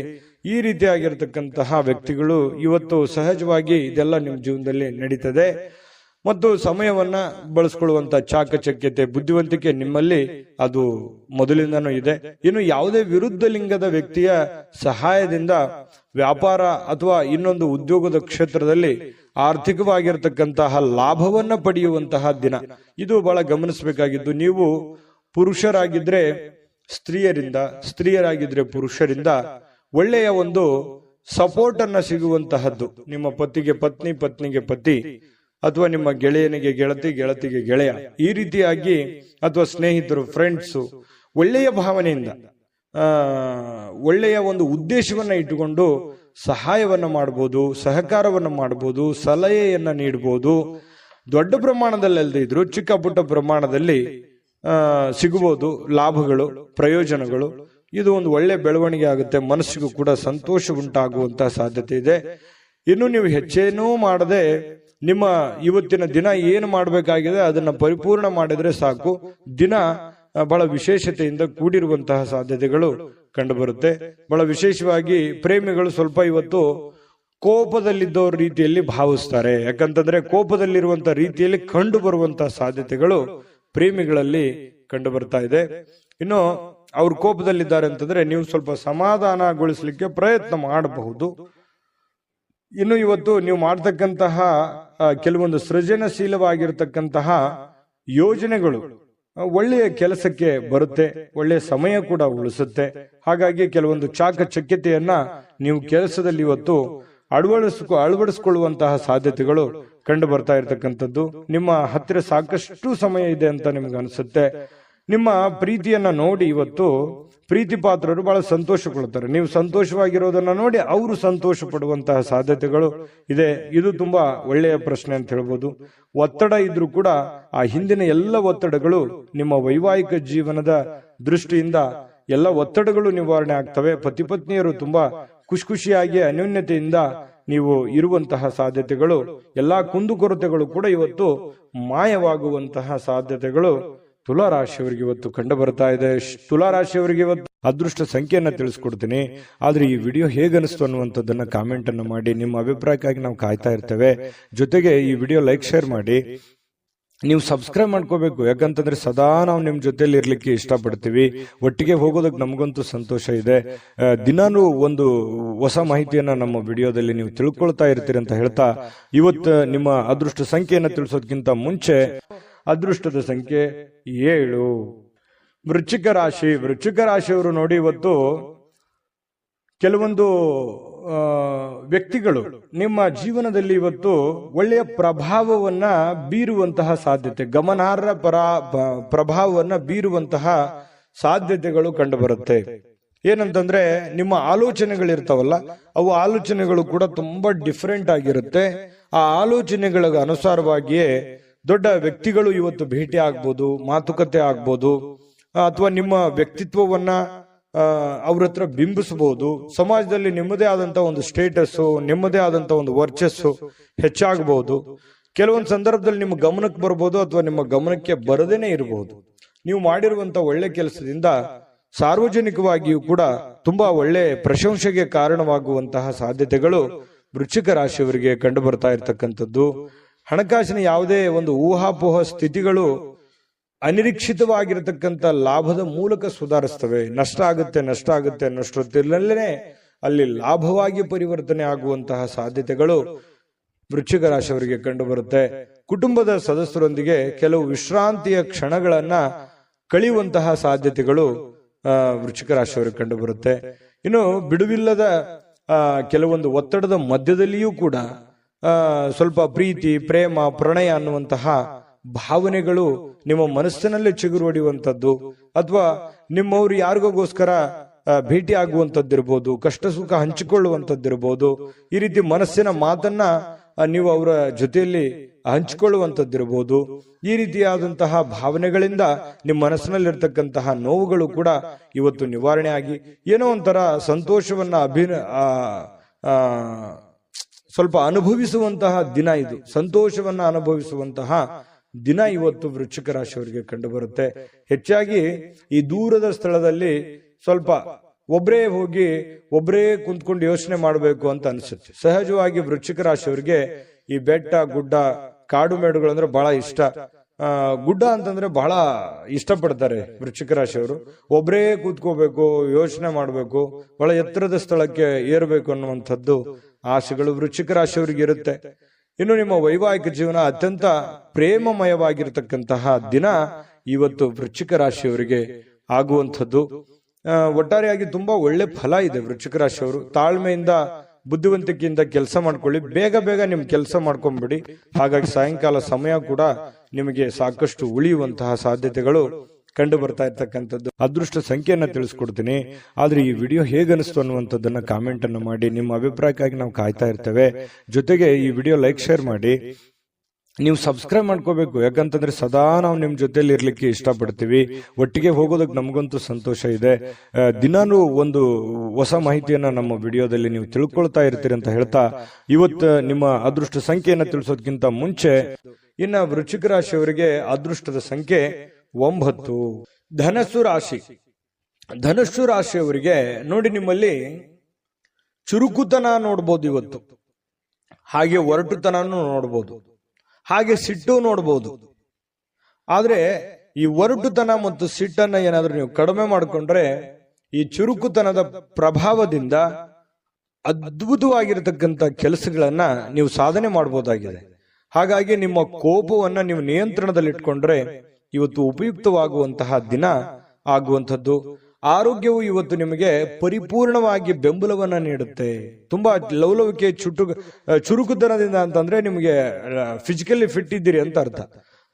ಈ ರೀತಿಯಾಗಿರ್ತಕ್ಕಂತಹ ವ್ಯಕ್ತಿಗಳು ಇವತ್ತು ಸಹಜವಾಗಿ ಇದೆಲ್ಲ ನಿಮ್ಮ ಜೀವನದಲ್ಲಿ ನಡೀತದೆ. ಮತ್ತು ಸಮಯವನ್ನ ಬಳಸ್ಕೊಳ್ಳುವಂತ ಚಾಕಚಕ್ಯತೆ, ಬುದ್ಧಿವಂತಿಕೆ ನಿಮ್ಮಲ್ಲಿ ಅದು ಮೊದಲಿಂದನೂ ಇದೆ. ಇನ್ನು ಯಾವುದೇ ವಿರುದ್ಧ ಲಿಂಗದ ವ್ಯಕ್ತಿಯ ಸಹಾಯದಿಂದ ವ್ಯಾಪಾರ ಅಥವಾ ಇನ್ನೊಂದು ಉದ್ಯೋಗದ ಕ್ಷೇತ್ರದಲ್ಲಿ ಆರ್ಥಿಕವಾಗಿರ್ತಕ್ಕಂತಹ ಲಾಭವನ್ನ ಪಡೆಯುವಂತಹ ದಿನ ಇದು ಬಹಳ ಗಮನಿಸಬೇಕಾಗಿದ್ದು. ನೀವು ಪುರುಷರಾಗಿದ್ರೆ ಸ್ತ್ರೀಯರಿಂದ, ಸ್ತ್ರೀಯರಾಗಿದ್ರೆ ಪುರುಷರಿಂದ ಒಳ್ಳೆಯ ಒಂದು ಸಪೋರ್ಟ್ ಅನ್ನ ಸಿಗುವಂತಹದ್ದು. ನಿಮ್ಮ ಪತಿಗೆ ಪತ್ನಿ, ಪತ್ನಿಗೆ ಪತಿ, ಅಥವಾ ನಿಮ್ಮ ಗೆಳೆಯನಿಗೆ ಗೆಳತಿ, ಗೆಳತಿಗೆ ಗೆಳೆಯ, ಈ ರೀತಿಯಾಗಿ ಅಥವಾ ಸ್ನೇಹಿತರು, ಫ್ರೆಂಡ್ಸು ಒಳ್ಳೆಯ ಭಾವನೆಯಿಂದ ಒಳ್ಳೆಯ ಒಂದು ಉದ್ದೇಶವನ್ನ ಇಟ್ಟುಕೊಂಡು ಸಹಾಯವನ್ನ ಮಾಡಬಹುದು, ಸಹಕಾರವನ್ನ ಮಾಡಬಹುದು, ಸಲಹೆಯನ್ನ ನೀಡಬಹುದು. ದೊಡ್ಡ ಪ್ರಮಾಣದಲ್ಲಿ ಅಲ್ಲದೆ ಇದ್ರು ಚಿಕ್ಕ ಪುಟ್ಟ ಪ್ರಮಾಣದಲ್ಲಿ ಸಿಗಬಹುದು ಲಾಭಗಳು, ಪ್ರಯೋಜನಗಳು. ಇದು ಒಂದು ಒಳ್ಳೆ ಬೆಳವಣಿಗೆ ಆಗುತ್ತೆ. ಮನಸ್ಸಿಗೂ ಕೂಡ ಸಂತೋಷ ಉಂಟಾಗುವಂತಹ ಸಾಧ್ಯತೆ ಇದೆ. ಇನ್ನು ನೀವು ಹೆಚ್ಚೇನೂ ಮಾಡದೆ ನಿಮ್ಮ ಇವತ್ತಿನ ದಿನ ಏನು ಮಾಡಬೇಕಾಗಿದೆ ಅದನ್ನ ಪರಿಪೂರ್ಣ ಮಾಡಿದ್ರೆ ಸಾಕು. ದಿನ ಬಹಳ ವಿಶೇಷತೆಯಿಂದ ಕೂಡಿರುವಂತಹ ಸಾಧ್ಯತೆಗಳು ಕಂಡುಬರುತ್ತೆ. ಬಹಳ ವಿಶೇಷವಾಗಿ ಪ್ರೇಮಿಗಳು ಸ್ವಲ್ಪ ಇವತ್ತು ಕೋಪದಲ್ಲಿದ್ದವ್ರ ರೀತಿಯಲ್ಲಿ ಭಾವಿಸ್ತಾರೆ. ಯಾಕಂತಂದ್ರೆ ಕೋಪದಲ್ಲಿರುವಂತಹ ರೀತಿಯಲ್ಲಿ ಕಂಡು ಬರುವಂತಹ ಸಾಧ್ಯತೆಗಳು ಪ್ರೇಮಿಗಳಲ್ಲಿ ಕಂಡು ಬರ್ತಾ ಇದೆ. ಇನ್ನು ಅವ್ರು ಕೋಪದಲ್ಲಿದ್ದಾರೆ ಅಂತಂದ್ರೆ ನೀವು ಸ್ವಲ್ಪ ಸಮಾಧಾನಗೊಳಿಸಲಿಕ್ಕೆ ಪ್ರಯತ್ನ ಮಾಡಬಹುದು. ಇನ್ನು ಇವತ್ತು ನೀವು ಮಾಡತಕ್ಕಂತಹ ಕೆಲವೊಂದು ಸೃಜನಶೀಲವಾಗಿರತಕ್ಕಂತಹ ಯೋಜನೆಗಳು ಒಳ್ಳೆಯ ಕೆಲಸಕ್ಕೆ ಬರುತ್ತೆ, ಒಳ್ಳೆಯ ಸಮಯ ಕೂಡ ಉಳಿಸುತ್ತೆ. ಹಾಗಾಗಿ ಕೆಲವೊಂದು ಚಾಕಚಕ್ಯತೆಯನ್ನ ನೀವು ಕೆಲಸದಲ್ಲಿ ಇವತ್ತು ಅಳವಡಿಸಿಕೊಳ್ಳುವಂತಹ ಸಾಧ್ಯತೆಗಳು ಕಂಡು ಬರ್ತಾ ಇರತಕ್ಕಂಥದ್ದು. ನಿಮ್ಮ ಹತ್ತಿರ ಸಾಕಷ್ಟು ಸಮಯ ಇದೆ ಅಂತ ನಿಮ್ಗೆ ಅನಿಸುತ್ತೆ. ನಿಮ್ಮ ಪ್ರೀತಿಯನ್ನ ನೋಡಿ ಇವತ್ತು ಪ್ರೀತಿ ಪಾತ್ರರು ಬಹಳ ಸಂತೋಷ ಕೊಡ್ತಾರೆ. ನೀವು ಸಂತೋಷವಾಗಿರೋದನ್ನ ನೋಡಿ ಅವರು ಸಂತೋಷ ಪಡುವಂತಹ ಸಾಧ್ಯತೆಗಳು ಇದೆ. ಇದು ತುಂಬಾ ಒಳ್ಳೆಯ ಪ್ರಶ್ನೆ ಅಂತ ಹೇಳ್ಬೋದು. ಒತ್ತಡ ಇದ್ರೂ ಕೂಡ ಆ ಹಿಂದಿನ ಎಲ್ಲ ಒತ್ತಡಗಳು ನಿಮ್ಮ ವೈವಾಹಿಕ ಜೀವನದ ದೃಷ್ಟಿಯಿಂದ ಎಲ್ಲ ಒತ್ತಡಗಳು ನಿವಾರಣೆ ಆಗ್ತವೆ. ಪತಿ ಪತ್ನಿಯರು ತುಂಬಾ ಖುಷಿಯಾಗಿ ಅನ್ಯೋನ್ಯತೆಯಿಂದ ನೀವು ಇರುವಂತಹ ಸಾಧ್ಯತೆಗಳು, ಎಲ್ಲಾ ಕುಂದುಕೊರತೆಗಳು ಕೂಡ ಇವತ್ತು ಮಾಯವಾಗುವಂತಹ ಸಾಧ್ಯತೆಗಳು ತುಲಾರಾಶಿಯವರಿಗೆ ಇವತ್ತು ಕಂಡು ಬರ್ತಾ ಇದೆ. ತುಲಾರಾಶಿಯವರಿಗೆ ಇವತ್ತು ಅದೃಷ್ಟ ಸಂಖ್ಯೆಯನ್ನ ತಿಳಿಸ್ಕೊಡ್ತೀನಿ. ಆದ್ರೆ ಈ ವಿಡಿಯೋ ಹೇಗನಿಸ್ತು ಅನ್ನುವಂಥದ್ದನ್ನ ಕಾಮೆಂಟ್ ಅನ್ನು ಮಾಡಿ. ನಿಮ್ಮ ಅಭಿಪ್ರಾಯಕ್ಕಾಗಿ ನಾವು ಕಾಯ್ತಾ ಇರ್ತೇವೆ. ಜೊತೆಗೆ ಈ ವಿಡಿಯೋ ಲೈಕ್, ಶೇರ್ ಮಾಡಿ. ನೀವು ಸಬ್ಸ್ಕ್ರೈಬ್ ಮಾಡ್ಕೋಬೇಕು, ಯಾಕಂತಂದ್ರೆ ಸದಾ ನಾವು ನಿಮ್ ಜೊತೆಲಿ ಇರ್ಲಿಕ್ಕೆ ಇಷ್ಟಪಡ್ತೀವಿ. ಒಟ್ಟಿಗೆ ಹೋಗೋದಕ್ಕೆ ನಮಗಂತೂ ಸಂತೋಷ ಇದೆ. ದಿನಾನು ಒಂದು ಹೊಸ ಮಾಹಿತಿಯನ್ನ ನಮ್ಮ ವಿಡಿಯೋದಲ್ಲಿ ನೀವು ತಿಳ್ಕೊಳ್ತಾ ಇರ್ತೀರಿ ಅಂತ ಹೇಳ್ತಾ, ಇವತ್ತು ನಿಮ್ಮ ಅದೃಷ್ಟ ಸಂಖ್ಯೆಯನ್ನ ತಿಳಿಸೋದಕ್ಕಿಂತ ಮುಂಚೆ ಅದೃಷ್ಟದ ಸಂಖ್ಯೆ 7. ವೃಶ್ಚಿಕ ರಾಶಿ. ವೃಶ್ಚಿಕ ರಾಶಿಯವರು ನೋಡಿ, ಇವತ್ತು ಕೆಲವೊಂದು ವ್ಯಕ್ತಿಗಳು ನಿಮ್ಮ ಜೀವನದಲ್ಲಿ ಇವತ್ತು ಒಳ್ಳೆಯ ಪ್ರಭಾವವನ್ನ ಬೀರುವಂತಹ ಸಾಧ್ಯತೆ, ಗಮನಾರ್ಹ ಪ್ರಭಾವವನ್ನ ಬೀರುವಂತಹ ಸಾಧ್ಯತೆಗಳು ಕಂಡು ಬರುತ್ತೆ. ಏನಂತಂದ್ರೆ ನಿಮ್ಮ ಆಲೋಚನೆಗಳಿರ್ತಾವಲ್ಲ, ಅವು ಆಲೋಚನೆಗಳು ಕೂಡ ತುಂಬಾ ಡಿಫರೆಂಟ್ ಆಗಿರುತ್ತೆ. ಆ ಆಲೋಚನೆಗಳ ಅನುಸಾರವಾಗಿಯೇ ದೊಡ್ಡ ವ್ಯಕ್ತಿಗಳು ಇವತ್ತು ಭೇಟಿ ಆಗ್ಬೋದು, ಮಾತುಕತೆ ಆಗ್ಬೋದು, ಅಥವಾ ನಿಮ್ಮ ವ್ಯಕ್ತಿತ್ವವನ್ನ ಅವ್ರ ಹತ್ರ ಬಿಂಬಿಸಬಹುದು. ಸಮಾಜದಲ್ಲಿ ನಿಮ್ಮದೇ ಆದಂತ ಒಂದು ಸ್ಟೇಟಸ್, ನಿಮ್ಮದೇ ಆದಂತ ಒಂದು ವರ್ಚಸ್ಸು ಹೆಚ್ಚಾಗಬಹುದು. ಕೆಲವೊಂದು ಸಂದರ್ಭದಲ್ಲಿ ನಿಮ್ಮ ಗಮನಕ್ಕೆ ಬರ್ಬೋದು, ಅಥವಾ ನಿಮ್ಮ ಗಮನಕ್ಕೆ ಬರದೇನೆ ಇರಬಹುದು. ನೀವು ಮಾಡಿರುವಂತ ಒಳ್ಳೆ ಕೆಲಸದಿಂದ ಸಾರ್ವಜನಿಕವಾಗಿಯೂ ಕೂಡ ತುಂಬಾ ಒಳ್ಳೆ ಪ್ರಶಂಸೆಗೆ ಕಾರಣವಾಗುವಂತಹ ಸಾಧ್ಯತೆಗಳು ವೃಶ್ಚಿಕ ರಾಶಿಯವರಿಗೆ ಕಂಡು ಬರ್ತಾ ಇರತಕ್ಕಂಥದ್ದು. ಹಣಕಾಸಿನ ಯಾವುದೇ ಒಂದು ಊಹಾಪೋಹ ಸ್ಥಿತಿಗಳು ಅನಿರೀಕ್ಷಿತವಾಗಿರತಕ್ಕಂಥ ಲಾಭದ ಮೂಲಕ ಸುಧಾರಿಸ್ತವೆ. ನಷ್ಟ ಆಗುತ್ತೆ ಅನ್ನೋಷ್ಟೊತ್ತಿನಲ್ಲೇ ಅಲ್ಲಿ ಲಾಭವಾಗಿ ಪರಿವರ್ತನೆ ಆಗುವಂತಹ ಸಾಧ್ಯತೆಗಳು ವೃಶ್ಚಿಕ ರಾಶಿಯವರಿಗೆ ಕಂಡು ಬರುತ್ತೆ. ಕುಟುಂಬದ ಸದಸ್ಯರೊಂದಿಗೆ ಕೆಲವು ವಿಶ್ರಾಂತಿಯ ಕ್ಷಣಗಳನ್ನ ಕಳೆಯುವಂತಹ ಸಾಧ್ಯತೆಗಳು ವೃಶ್ಚಿಕ ರಾಶಿಯವರಿಗೆ ಕಂಡು ಬರುತ್ತೆ. ಇನ್ನು ಬಿಡುವಿಲ್ಲದ ಕೆಲವೊಂದು ಒತ್ತಡದ ಮಧ್ಯದಲ್ಲಿಯೂ ಕೂಡ ಸ್ವಲ್ಪ ಪ್ರೀತಿ, ಪ್ರೇಮ, ಪ್ರಣಯ ಅನ್ನುವಂತಹ ಭಾವನೆಗಳು ನಿಮ್ಮ ಮನಸ್ಸಿನಲ್ಲೇ ಚಿಗುರು ಹೊಡೆಯುವಂಥದ್ದು, ಅಥವಾ ನಿಮ್ಮವ್ರು ಯಾರಿಗೋಸ್ಕರ ಭೇಟಿ ಆಗುವಂಥದ್ದಿರ್ಬೋದು, ಕಷ್ಟ ಸುಖ ಹಂಚಿಕೊಳ್ಳುವಂಥದ್ದಿರ್ಬೋದು. ಈ ರೀತಿ ಮನಸ್ಸಿನ ಮಾತನ್ನ ನೀವು ಅವರ ಜೊತೆಯಲ್ಲಿ ಹಂಚಿಕೊಳ್ಳುವಂಥದ್ದಿರ್ಬೋದು. ಈ ರೀತಿಯಾದಂತಹ ಭಾವನೆಗಳಿಂದ ನಿಮ್ಮ ಮನಸ್ಸಿನಲ್ಲಿರ್ತಕ್ಕಂತಹ ನೋವುಗಳು ಕೂಡ ಇವತ್ತು ನಿವಾರಣೆ ಆಗಿ ಏನೋ ಒಂಥರ ಸಂತೋಷವನ್ನ ಸ್ವಲ್ಪ ಅನುಭವಿಸುವಂತಹ ದಿನ ಇದು. ಸಂತೋಷವನ್ನ ಅನುಭವಿಸುವಂತಹ ದಿನ ಇವತ್ತು ವೃಶ್ಚಿಕ ರಾಶಿಯವರಿಗೆ ಕಂಡು ಬರುತ್ತೆ. ಹೆಚ್ಚಾಗಿ ಈ ದೂರದ ಸ್ಥಳದಲ್ಲಿ ಸ್ವಲ್ಪ ಒಬ್ಬರೇ ಹೋಗಿ ಒಬ್ಬರೇ ಕುಂತ್ಕೊಂಡು ಯೋಚನೆ ಮಾಡಬೇಕು ಅಂತ ಅನ್ಸುತ್ತೆ. ಸಹಜವಾಗಿ ವೃಶ್ಚಿಕ ರಾಶಿಯವರಿಗೆ ಈ ಬೆಟ್ಟ, ಗುಡ್ಡ, ಕಾಡು ಮೇಡುಗಳು ಅಂದ್ರೆ ಬಹಳ ಇಷ್ಟ. ಗುಡ್ಡ ಅಂತಂದ್ರೆ ಬಹಳ ಇಷ್ಟಪಡ್ತಾರೆ ವೃಶ್ಚಿಕ ರಾಶಿಯವರು. ಒಬ್ಬರೇ ಕೂತ್ಕೋಬೇಕು, ಯೋಚನೆ ಮಾಡಬೇಕು, ಬಹಳ ಎತ್ತರದ ಸ್ಥಳಕ್ಕೆ ಏರಬೇಕು ಅನ್ನುವಂಥದ್ದು ಆಸೆಗಳು ವೃಶ್ಚಿಕ ರಾಶಿಯವರಿಗೆ ಇರುತ್ತೆ. ಇನ್ನು ನಿಮ್ಮ ವೈವಾಹಿಕ ಜೀವನ ಅತ್ಯಂತ ಪ್ರೇಮಮಯವಾಗಿರ್ತಕ್ಕಂತಹ ದಿನ ಇವತ್ತು ವೃಶ್ಚಿಕ ರಾಶಿಯವರಿಗೆ ಆಗುವಂಥದ್ದು. ಒಟ್ಟಾರೆಯಾಗಿ ತುಂಬಾ ಒಳ್ಳೆ ಫಲ ಇದೆ ವೃಶ್ಚಿಕ ರಾಶಿಯವರು. ತಾಳ್ಮೆಯಿಂದ, ಬುದ್ಧಿವಂತಿಕೆಯಿಂದ ಕೆಲಸ ಮಾಡ್ಕೊಳ್ಳಿ. ಬೇಗ ನಿಮ್ ಕೆಲಸ ಮಾಡ್ಕೊಂಡ್ಬಿಡಿ. ಹಾಗಾಗಿ ಸಾಯಂಕಾಲ ಸಮಯ ಕೂಡ ನಿಮಗೆ ಸಾಕಷ್ಟು ಉಳಿಯುವಂತಹ ಸಾಧ್ಯತೆಗಳು ಕಂಡು ಬರ್ತಾ ಇರ್ತಕ್ಕಂಥದ್ದು. ಅದೃಷ್ಟ ಸಂಖ್ಯೆಯನ್ನ ತಿಳಿಸ್ಕೊಡ್ತೀನಿ. ಆದ್ರೆ ಈ ವಿಡಿಯೋ ಹೇಗನಿಸ್ತು ಅನ್ನುವಂಥದ್ದನ್ನ ಕಾಮೆಂಟ್ ಅನ್ನು ಮಾಡಿ. ನಿಮ್ಮ ಅಭಿಪ್ರಾಯಕ್ಕಾಗಿ ನಾವು ಕಾಯ್ತಾ ಇರ್ತೇವೆ. ಜೊತೆಗೆ ಈ ವಿಡಿಯೋ ಲೈಕ್, ಶೇರ್ ಮಾಡಿ. ನೀವು ಸಬ್ಸ್ಕ್ರೈಬ್ ಮಾಡ್ಕೋಬೇಕು, ಯಾಕಂತಂದ್ರೆ ಸದಾ ನಾವು ನಿಮ್ ಜೊತೆಲಿ ಇರ್ಲಿಕ್ಕೆ ಇಷ್ಟಪಡ್ತೀವಿ. ಒಟ್ಟಿಗೆ ಹೋಗೋದಕ್ಕೆ ನಮಗಂತೂ ಸಂತೋಷ ಇದೆ. ದಿನಾನು ಒಂದು ಹೊಸ ಮಾಹಿತಿಯನ್ನ ನಮ್ಮ ವಿಡಿಯೋದಲ್ಲಿ ನೀವು ತಿಳ್ಕೊಳ್ತಾ ಇರ್ತೀರಿ ಅಂತ ಹೇಳ್ತಾ, ಇವತ್ತು ನಿಮ್ಮ ಅದೃಷ್ಟ ಸಂಖ್ಯೆಯನ್ನ ತಿಳಿಸೋದಕ್ಕಿಂತ ಮುಂಚೆ ಇನ್ನ ವೃಶ್ಚಿಕ ರಾಶಿಯವರಿಗೆ ಅದೃಷ್ಟದ ಸಂಖ್ಯೆ 9. ಧನಸ್ಸು ರಾಶಿ. ಧನಸ್ಸು ರಾಶಿಯವರಿಗೆ ನೋಡಿ, ನಿಮ್ಮಲ್ಲಿ ಚುರುಕುತನ ನೋಡ್ಬೋದು ಇವತ್ತು, ಹಾಗೆ ಒರಟುತನೂ ನೋಡ್ಬೋದು, ಹಾಗೆ ಸಿಟ್ಟು ನೋಡ್ಬೋದು. ಆದ್ರೆ ಈ ಒರಟುತನ ಮತ್ತು ಸಿಟ್ಟನ್ನ ಏನಾದ್ರೂ ನೀವು ಕಡಿಮೆ ಮಾಡಿಕೊಂಡ್ರೆ ಈ ಚುರುಕುತನದ ಪ್ರಭಾವದಿಂದ ಅದ್ಭುತವಾಗಿರತಕ್ಕಂತ ಕೆಲಸಗಳನ್ನ ನೀವು ಸಾಧನೆ ಮಾಡಬಹುದಾಗಿದೆ. ಹಾಗಾಗಿ ನಿಮ್ಮ ಕೋಪವನ್ನ ನೀವು ನಿಯಂತ್ರಣದಲ್ಲಿಟ್ಕೊಂಡ್ರೆ ಇವತ್ತು ಉಪಯುಕ್ತವಾಗುವಂತಹ ದಿನ ಆಗುವಂಥದ್ದು. ಆರೋಗ್ಯವು ಇವತ್ತು ನಿಮಗೆ ಪರಿಪೂರ್ಣವಾಗಿ ಬೆಂಬಲವನ್ನ ನೀಡುತ್ತೆ. ತುಂಬಾ ಲವಲವಿಕೆ, ಚುರುಕುತನದಿಂದ ಅಂತಂದ್ರೆ ನಿಮಗೆ ಫಿಸಿಕಲಿ ಫಿಟ್ ಇದ್ದೀರಿ ಅಂತ ಅರ್ಥ.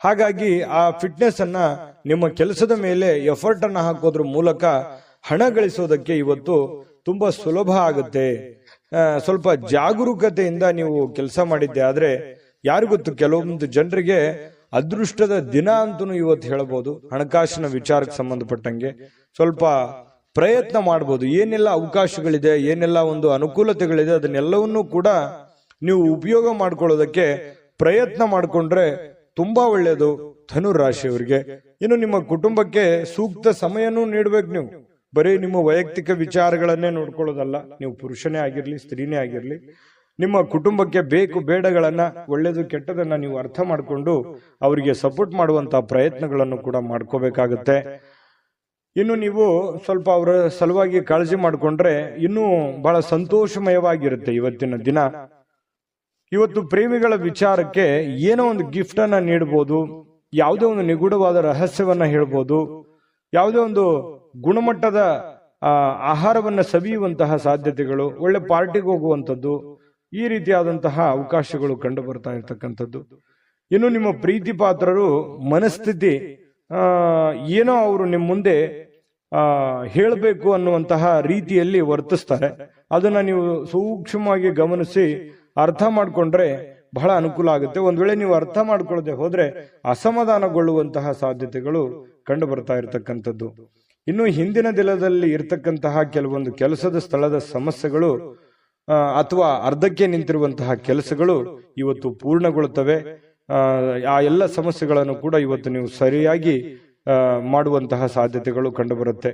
ಹಾಗಾಗಿ ಆ ಫಿಟ್ನೆಸ್ ಅನ್ನ ನಿಮ್ಮ ಕೆಲಸದ ಮೇಲೆ ಎಫರ್ಟ್ ಅನ್ನ ಹಾಕೋದ್ರ ಮೂಲಕ ಹಣ ಗಳಿಸೋದಕ್ಕೆ ಇವತ್ತು ತುಂಬಾ ಸುಲಭ ಆಗುತ್ತೆ. ಸ್ವಲ್ಪ ಜಾಗರೂಕತೆಯಿಂದ ನೀವು ಕೆಲಸ ಮಾಡಿದ್ದೆ ಆದ್ರೆ ಯಾರು ಗೊತ್ತು, ಕೆಲವೊಂದು ಜನರಿಗೆ ಅದೃಷ್ಟದ ದಿನ ಅಂತೂ ಇವತ್ತು ಹೇಳಬಹುದು. ಹಣಕಾಸಿನ ವಿಚಾರಕ್ಕೆ ಸಂಬಂಧಪಟ್ಟಂಗೆ ಸ್ವಲ್ಪ ಪ್ರಯತ್ನ ಮಾಡಬಹುದು. ಏನೆಲ್ಲ ಅವಕಾಶಗಳಿದೆ, ಏನೆಲ್ಲ ಒಂದು ಅನುಕೂಲತೆಗಳಿದೆ, ಅದನ್ನೆಲ್ಲವನ್ನೂ ಕೂಡ ನೀವು ಉಪಯೋಗ ಮಾಡ್ಕೊಳ್ಳೋದಕ್ಕೆ ಪ್ರಯತ್ನ ಮಾಡಿಕೊಂಡ್ರೆ ತುಂಬಾ ಒಳ್ಳೆಯದು ಧನು ರಾಶಿಯವರಿಗೆ. ಇನ್ನು ನಿಮ್ಮ ಕುಟುಂಬಕ್ಕೆ ಸೂಕ್ತ ಸಮಯನೂ ನೀಡಬೇಕು. ನೀವು ಬರೀ ನಿಮ್ಮ ವೈಯಕ್ತಿಕ ವಿಚಾರಗಳನ್ನೇ ನೋಡ್ಕೊಳ್ಳೋದಲ್ಲ. ನೀವು ಪುರುಷನೇ ಆಗಿರ್ಲಿ, ಸ್ತ್ರೀನೇ ಆಗಿರ್ಲಿ, ನಿಮ್ಮ ಕುಟುಂಬಕ್ಕೆ ಬೇಕು ಬೇಡಗಳನ್ನ, ಒಳ್ಳೇದು ಕೆಟ್ಟದನ್ನ ನೀವು ಅರ್ಥ ಮಾಡಿಕೊಂಡು ಅವರಿಗೆ ಸಪೋರ್ಟ್ ಮಾಡುವಂತಹ ಪ್ರಯತ್ನಗಳನ್ನು ಕೂಡ ಮಾಡ್ಕೋಬೇಕಾಗತ್ತೆ. ಇನ್ನು ನೀವು ಸ್ವಲ್ಪ ಅವರ ಸಲುವಾಗಿ ಕಾಳಜಿ ಮಾಡಿಕೊಂಡ್ರೆ ಇನ್ನೂ ಬಹಳ ಸಂತೋಷಮಯವಾಗಿರುತ್ತೆ ಇವತ್ತಿನ ದಿನ. ಇವತ್ತು ಪ್ರೇಮಿಗಳ ವಿಚಾರಕ್ಕೆ ಏನೋ ಒಂದು ಗಿಫ್ಟ್ ಅನ್ನ ನೀಡಬಹುದು, ಯಾವುದೇ ಒಂದು ನಿಗೂಢವಾದ ರಹಸ್ಯವನ್ನ ಹೇಳ್ಬೋದು, ಯಾವುದೇ ಒಂದು ಗುಣಮಟ್ಟದ ಆಹಾರವನ್ನ ಸವಿಯುವಂತಹ ಸಾಧ್ಯತೆಗಳು, ಒಳ್ಳೆ ಪಾರ್ಟಿಗೆ ಹೋಗುವಂಥದ್ದು, ಈ ರೀತಿಯಾದಂತಹ ಅವಕಾಶಗಳು ಕಂಡು ಬರ್ತಾ ಇರ್ತಕ್ಕಂಥದ್ದು. ಇನ್ನು ನಿಮ್ಮ ಪ್ರೀತಿ ಪಾತ್ರರು ಮನಸ್ಥಿತಿ ಏನೋ ಅವರು ನಿಮ್ಮ ಮುಂದೆ ಹೇಳಬೇಕು ಅನ್ನುವಂತಹ ರೀತಿಯಲ್ಲಿ ವರ್ತಿಸ್ತಾರೆ. ಅದನ್ನ ನೀವು ಸೂಕ್ಷ್ಮವಾಗಿ ಗಮನಿಸಿ ಅರ್ಥ ಮಾಡ್ಕೊಂಡ್ರೆ ಬಹಳ ಅನುಕೂಲ ಆಗುತ್ತೆ. ಒಂದ್ ವೇಳೆ ನೀವು ಅರ್ಥ ಮಾಡ್ಕೊಳ್ಳದೆ ಹೋದ್ರೆ ಅಸಮಾಧಾನಗೊಳ್ಳುವಂತಹ ಸಾಧ್ಯತೆಗಳು ಕಂಡು ಬರ್ತಾ ಇರತಕ್ಕಂಥದ್ದು. ಇನ್ನು ಹಿಂದಿನ ದಿನದಲ್ಲಿ ಇರತಕ್ಕಂತಹ ಕೆಲವೊಂದು ಕೆಲಸದ ಸ್ಥಳದ ಸಮಸ್ಯೆಗಳು ಅಥವಾ ಅರ್ಧಕ್ಕೆ ನಿಂತಿರುವಂತಹ ಕೆಲಸಗಳು ಇವತ್ತು ಪೂರ್ಣಗೊಳ್ಳುತ್ತವೆ. ಆ ಎಲ್ಲ ಸಮಸ್ಯೆಗಳನ್ನು ಕೂಡ ಇವತ್ತು ನೀವು ಸರಿಯಾಗಿ ಮಾಡುವಂತಹ ಸಾಧ್ಯತೆಗಳು ಕಂಡು ಬರುತ್ತೆ.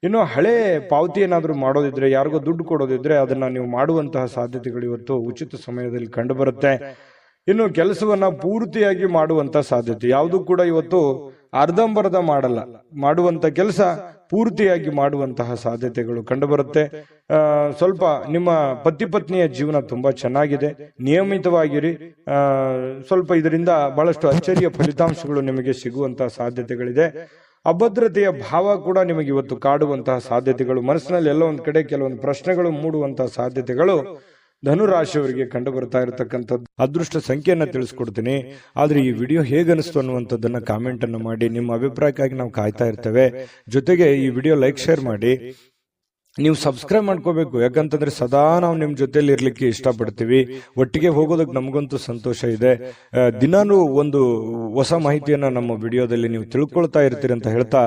ಇನ್ನು ಹಳೆ ಪಾವತಿ ಏನಾದ್ರೂ ಮಾಡೋದಿದ್ರೆ, ಯಾರಿಗೋ ದುಡ್ಡು ಕೊಡೋದಿದ್ರೆ ಅದನ್ನ ನೀವು ಮಾಡುವಂತಹ ಸಾಧ್ಯತೆಗಳು ಇವತ್ತು ಉಚಿತ ಸಮಯದಲ್ಲಿ ಕಂಡು ಬರುತ್ತೆ. ಇನ್ನು ಕೆಲಸವನ್ನ ಪೂರ್ತಿಯಾಗಿ ಮಾಡುವಂತ ಸಾಧ್ಯತೆ, ಯಾವುದು ಕೂಡ ಇವತ್ತು ಅರ್ಧಂಬರ್ಧ ಮಾಡಲ್ಲ, ಮಾಡುವಂತ ಕೆಲಸ ಪೂರ್ತಿಯಾಗಿ ಮಾಡುವಂತಹ ಸಾಧ್ಯತೆಗಳು ಕಂಡು ಬರುತ್ತೆ. ಸ್ವಲ್ಪ ನಿಮ್ಮ ಪತಿ ಪತ್ನಿಯ ಜೀವನ ತುಂಬಾ ಚೆನ್ನಾಗಿದೆ, ನಿಯಮಿತವಾಗಿರಿ. ಸ್ವಲ್ಪ ಇದರಿಂದ ಬಹಳಷ್ಟು ಅಚ್ಚರಿಯ ಫಲಿತಾಂಶಗಳು ನಿಮಗೆ ಸಿಗುವಂತಹ ಸಾಧ್ಯತೆಗಳಿದೆ. ಅಭದ್ರತೆಯ ಭಾವ ಕೂಡ ನಿಮಗೆ ಇವತ್ತು ಕಾಡುವಂತಹ ಸಾಧ್ಯತೆಗಳು, ಮನಸ್ಸಿನಲ್ಲಿ ಎಲ್ಲ ಒಂದ್ ಕಡೆ ಕೆಲವೊಂದು ಪ್ರಶ್ನೆಗಳು ಮೂಡುವಂತಹ ಸಾಧ್ಯತೆಗಳು ಧನುರಾಶಿಯವರಿಗೆ ಕಂಡು ಬರ್ತಾ ಇರತಕ್ಕಂಥದ್ದು. ಅದೃಷ್ಟ ಸಂಖ್ಯೆಯನ್ನ ತಿಳಿಸ್ಕೊಡ್ತೀನಿ, ಆದ್ರೆ ಈ ವಿಡಿಯೋ ಹೇಗನಿಸ್ತು ಅನ್ನುವಂಥದ್ದನ್ನ ಕಾಮೆಂಟ್ ಅನ್ನು ಮಾಡಿ. ನಿಮ್ಮ ಅಭಿಪ್ರಾಯಕ್ಕಾಗಿ ನಾವು ಕಾಯ್ತಾ ಇರ್ತೇವೆ. ಜೊತೆಗೆ ಈ ವಿಡಿಯೋ ಲೈಕ್, ಶೇರ್ ಮಾಡಿ. ನೀವು ಸಬ್ಸ್ಕ್ರೈಬ್ ಮಾಡ್ಕೋಬೇಕು, ಯಾಕಂತಂದ್ರೆ ಸದಾ ನಾವು ನಿಮ್ ಜೊತೆಲಿ ಇರ್ಲಿಕ್ಕೆ ಇಷ್ಟಪಡ್ತೀವಿ. ಒಟ್ಟಿಗೆ ಹೋಗೋದಕ್ಕೆ ನಮಗಂತೂ ಸಂತೋಷ ಇದೆ. ದಿನಾನು ಒಂದು ಹೊಸ ಮಾಹಿತಿಯನ್ನ ನಮ್ಮ ವಿಡಿಯೋದಲ್ಲಿ ನೀವು ತಿಳ್ಕೊಳ್ತಾ ಇರ್ತೀರಿ ಅಂತ ಹೇಳ್ತಾ,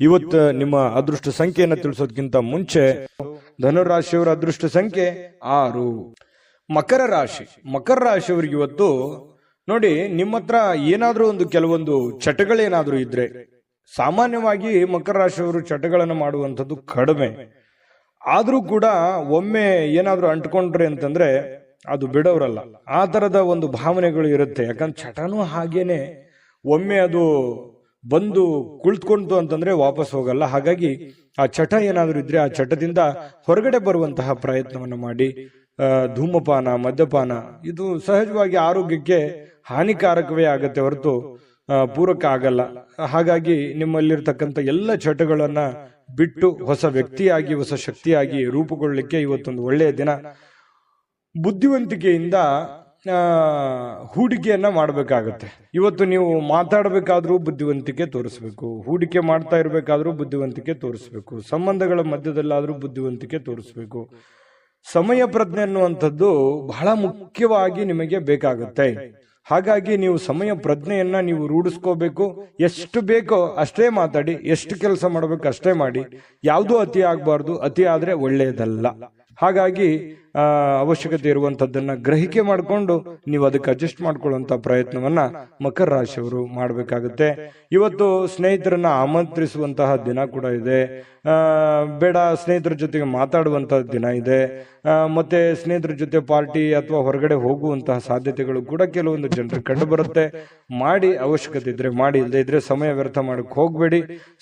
ಇವತ್ತು ನಿಮ್ಮ ಅದೃಷ್ಟ ಸಂಖ್ಯೆಯನ್ನ ತಿಳಿಸೋದಕ್ಕಿಂತ ಮುಂಚೆ ಧನುರಾಶಿಯವರ ಅದೃಷ್ಟ ಸಂಖ್ಯೆ 6. ಮಕರ ರಾಶಿ. ಮಕರ ರಾಶಿಯವರಿಗೆ ಇವತ್ತು ನೋಡಿ, ನಿಮ್ಮ ಹತ್ರ ಏನಾದ್ರೂ ಒಂದು ಕೆಲವೊಂದು ಚಟಗಳೇನಾದ್ರೂ ಇದ್ರೆ, ಸಾಮಾನ್ಯವಾಗಿ ಮಕರ ರಾಶಿಯವರು ಚಟಗಳನ್ನು ಮಾಡುವಂಥದ್ದು ಕಡಿಮೆ. ಆದ್ರೂ ಕೂಡ ಒಮ್ಮೆ ಏನಾದ್ರೂ ಅಂಟ್ಕೊಂಡ್ರೆ ಅಂತಂದ್ರೆ ಅದು ಬಿಡೋರಲ್ಲ. ಆ ತರದ ಒಂದು ಭಾವನೆಗಳು ಇರುತ್ತೆ. ಯಾಕಂದ್ರೆ ಚಟನೂ ಹಾಗೇನೆ, ಒಮ್ಮೆ ಅದು ಬಂದು ಕುಳಿತುಕೊಂತು ಅಂತಂದ್ರೆ ವಾಪಸ್ ಹೋಗಲ್ಲ. ಹಾಗಾಗಿ ಆ ಚಟ ಏನಾದ್ರೂ ಇದ್ರೆ ಆ ಚಟದಿಂದ ಹೊರಗಡೆ ಬರುವಂತಹ ಪ್ರಯತ್ನವನ್ನು ಮಾಡಿ. ಧೂಮಪಾನ, ಮದ್ಯಪಾನ ಇದು ಸಹಜವಾಗಿ ಆರೋಗ್ಯಕ್ಕೆ ಹಾನಿಕಾರಕವೇ ಆಗತ್ತೆ ಹೊರತು ಪೂರಕ ಆಗಲ್ಲ. ಹಾಗಾಗಿ ನಿಮ್ಮಲ್ಲಿರ್ತಕ್ಕಂಥ ಎಲ್ಲ ಚಟಗಳನ್ನ ಬಿಟ್ಟು ಹೊಸ ವ್ಯಕ್ತಿಯಾಗಿ, ಹೊಸ ಶಕ್ತಿಯಾಗಿ ರೂಪುಗೊಳ್ಳಲಿಕ್ಕೆ ಇವತ್ತೊಂದು ಒಳ್ಳೆಯ ದಿನ. ಬುದ್ಧಿವಂತಿಕೆಯಿಂದ ಹೂಡಿಕೆಯನ್ನ ಮಾಡಬೇಕಾಗತ್ತೆ. ಇವತ್ತು ನೀವು ಮಾತಾಡಬೇಕಾದ್ರೂ ಬುದ್ಧಿವಂತಿಕೆ ತೋರಿಸ್ಬೇಕು, ಹೂಡಿಕೆ ಮಾಡ್ತಾ ಇರಬೇಕಾದ್ರೂ ಬುದ್ಧಿವಂತಿಕೆ ತೋರಿಸ್ಬೇಕು, ಸಂಬಂಧಗಳ ಮಧ್ಯದಲ್ಲಾದ್ರೂ ಬುದ್ಧಿವಂತಿಕೆ ತೋರಿಸ್ಬೇಕು. ಸಮಯ ಪ್ರಜ್ಞೆ ಅನ್ನುವಂಥದ್ದು ಬಹಳ ಮುಖ್ಯವಾಗಿ ನಿಮಗೆ ಬೇಕಾಗುತ್ತೆ. ಹಾಗಾಗಿ ನೀವು ಸಮಯ ಪ್ರಜ್ಞೆಯನ್ನ ನೀವು ರೂಢಿಸ್ಕೋಬೇಕು. ಎಷ್ಟು ಬೇಕೋ ಅಷ್ಟೇ ಮಾತಾಡಿ, ಎಷ್ಟು ಕೆಲಸ ಮಾಡಬೇಕು ಅಷ್ಟೇ ಮಾಡಿ. ಯಾವುದೂ ಅತಿ ಆಗಬಾರ್ದು, ಅತಿ ಆದ್ರೆ ಒಳ್ಳೆಯದಲ್ಲ. ಹಾಗಾಗಿ ಅವಶ್ಯಕತೆ ಇರುವಂತದ್ದನ್ನ ಗ್ರಹಿಕೆ ಮಾಡಿಕೊಂಡು ನೀವು ಅದಕ್ಕೆ ಅಡ್ಜಸ್ಟ್ ಮಾಡ್ಕೊಳ್ಳುವಂತ ಪ್ರಯತ್ನವನ್ನ ಮಕರ ರಾಶಿಯವರು ಮಾಡಬೇಕಾಗುತ್ತೆ. ಇವತ್ತು ಸ್ನೇಹಿತರನ್ನ ಆಮಂತ್ರಿಸುವಂತಹ ದಿನ ಕೂಡ ಇದೆ. ಬೇಡ, ಸ್ನೇಹಿತರ ಜೊತೆಗೆ ಮಾತಾಡುವಂತಹ ದಿನ ಇದೆ. ಮತ್ತೆ ಸ್ನೇಹಿತರ ಜೊತೆ ಪಾರ್ಟಿ ಅಥವಾ ಹೊರಗಡೆ ಹೋಗುವಂತಹ ಸಾಧ್ಯತೆಗಳು ಕೂಡ ಕೆಲವೊಂದು ಜನರಿಗೆ ಕಂಡು ಬರುತ್ತೆ. ಮಾಡಿ, ಅವಶ್ಯಕತೆ ಇದ್ರೆ ಮಾಡಿ, ಇಲ್ಲದೆ ಇದ್ರೆ ಸಮಯ ವ್ಯರ್ಥ ಮಾಡಕ್ ಹೋಗ್ಬೇಡಿ.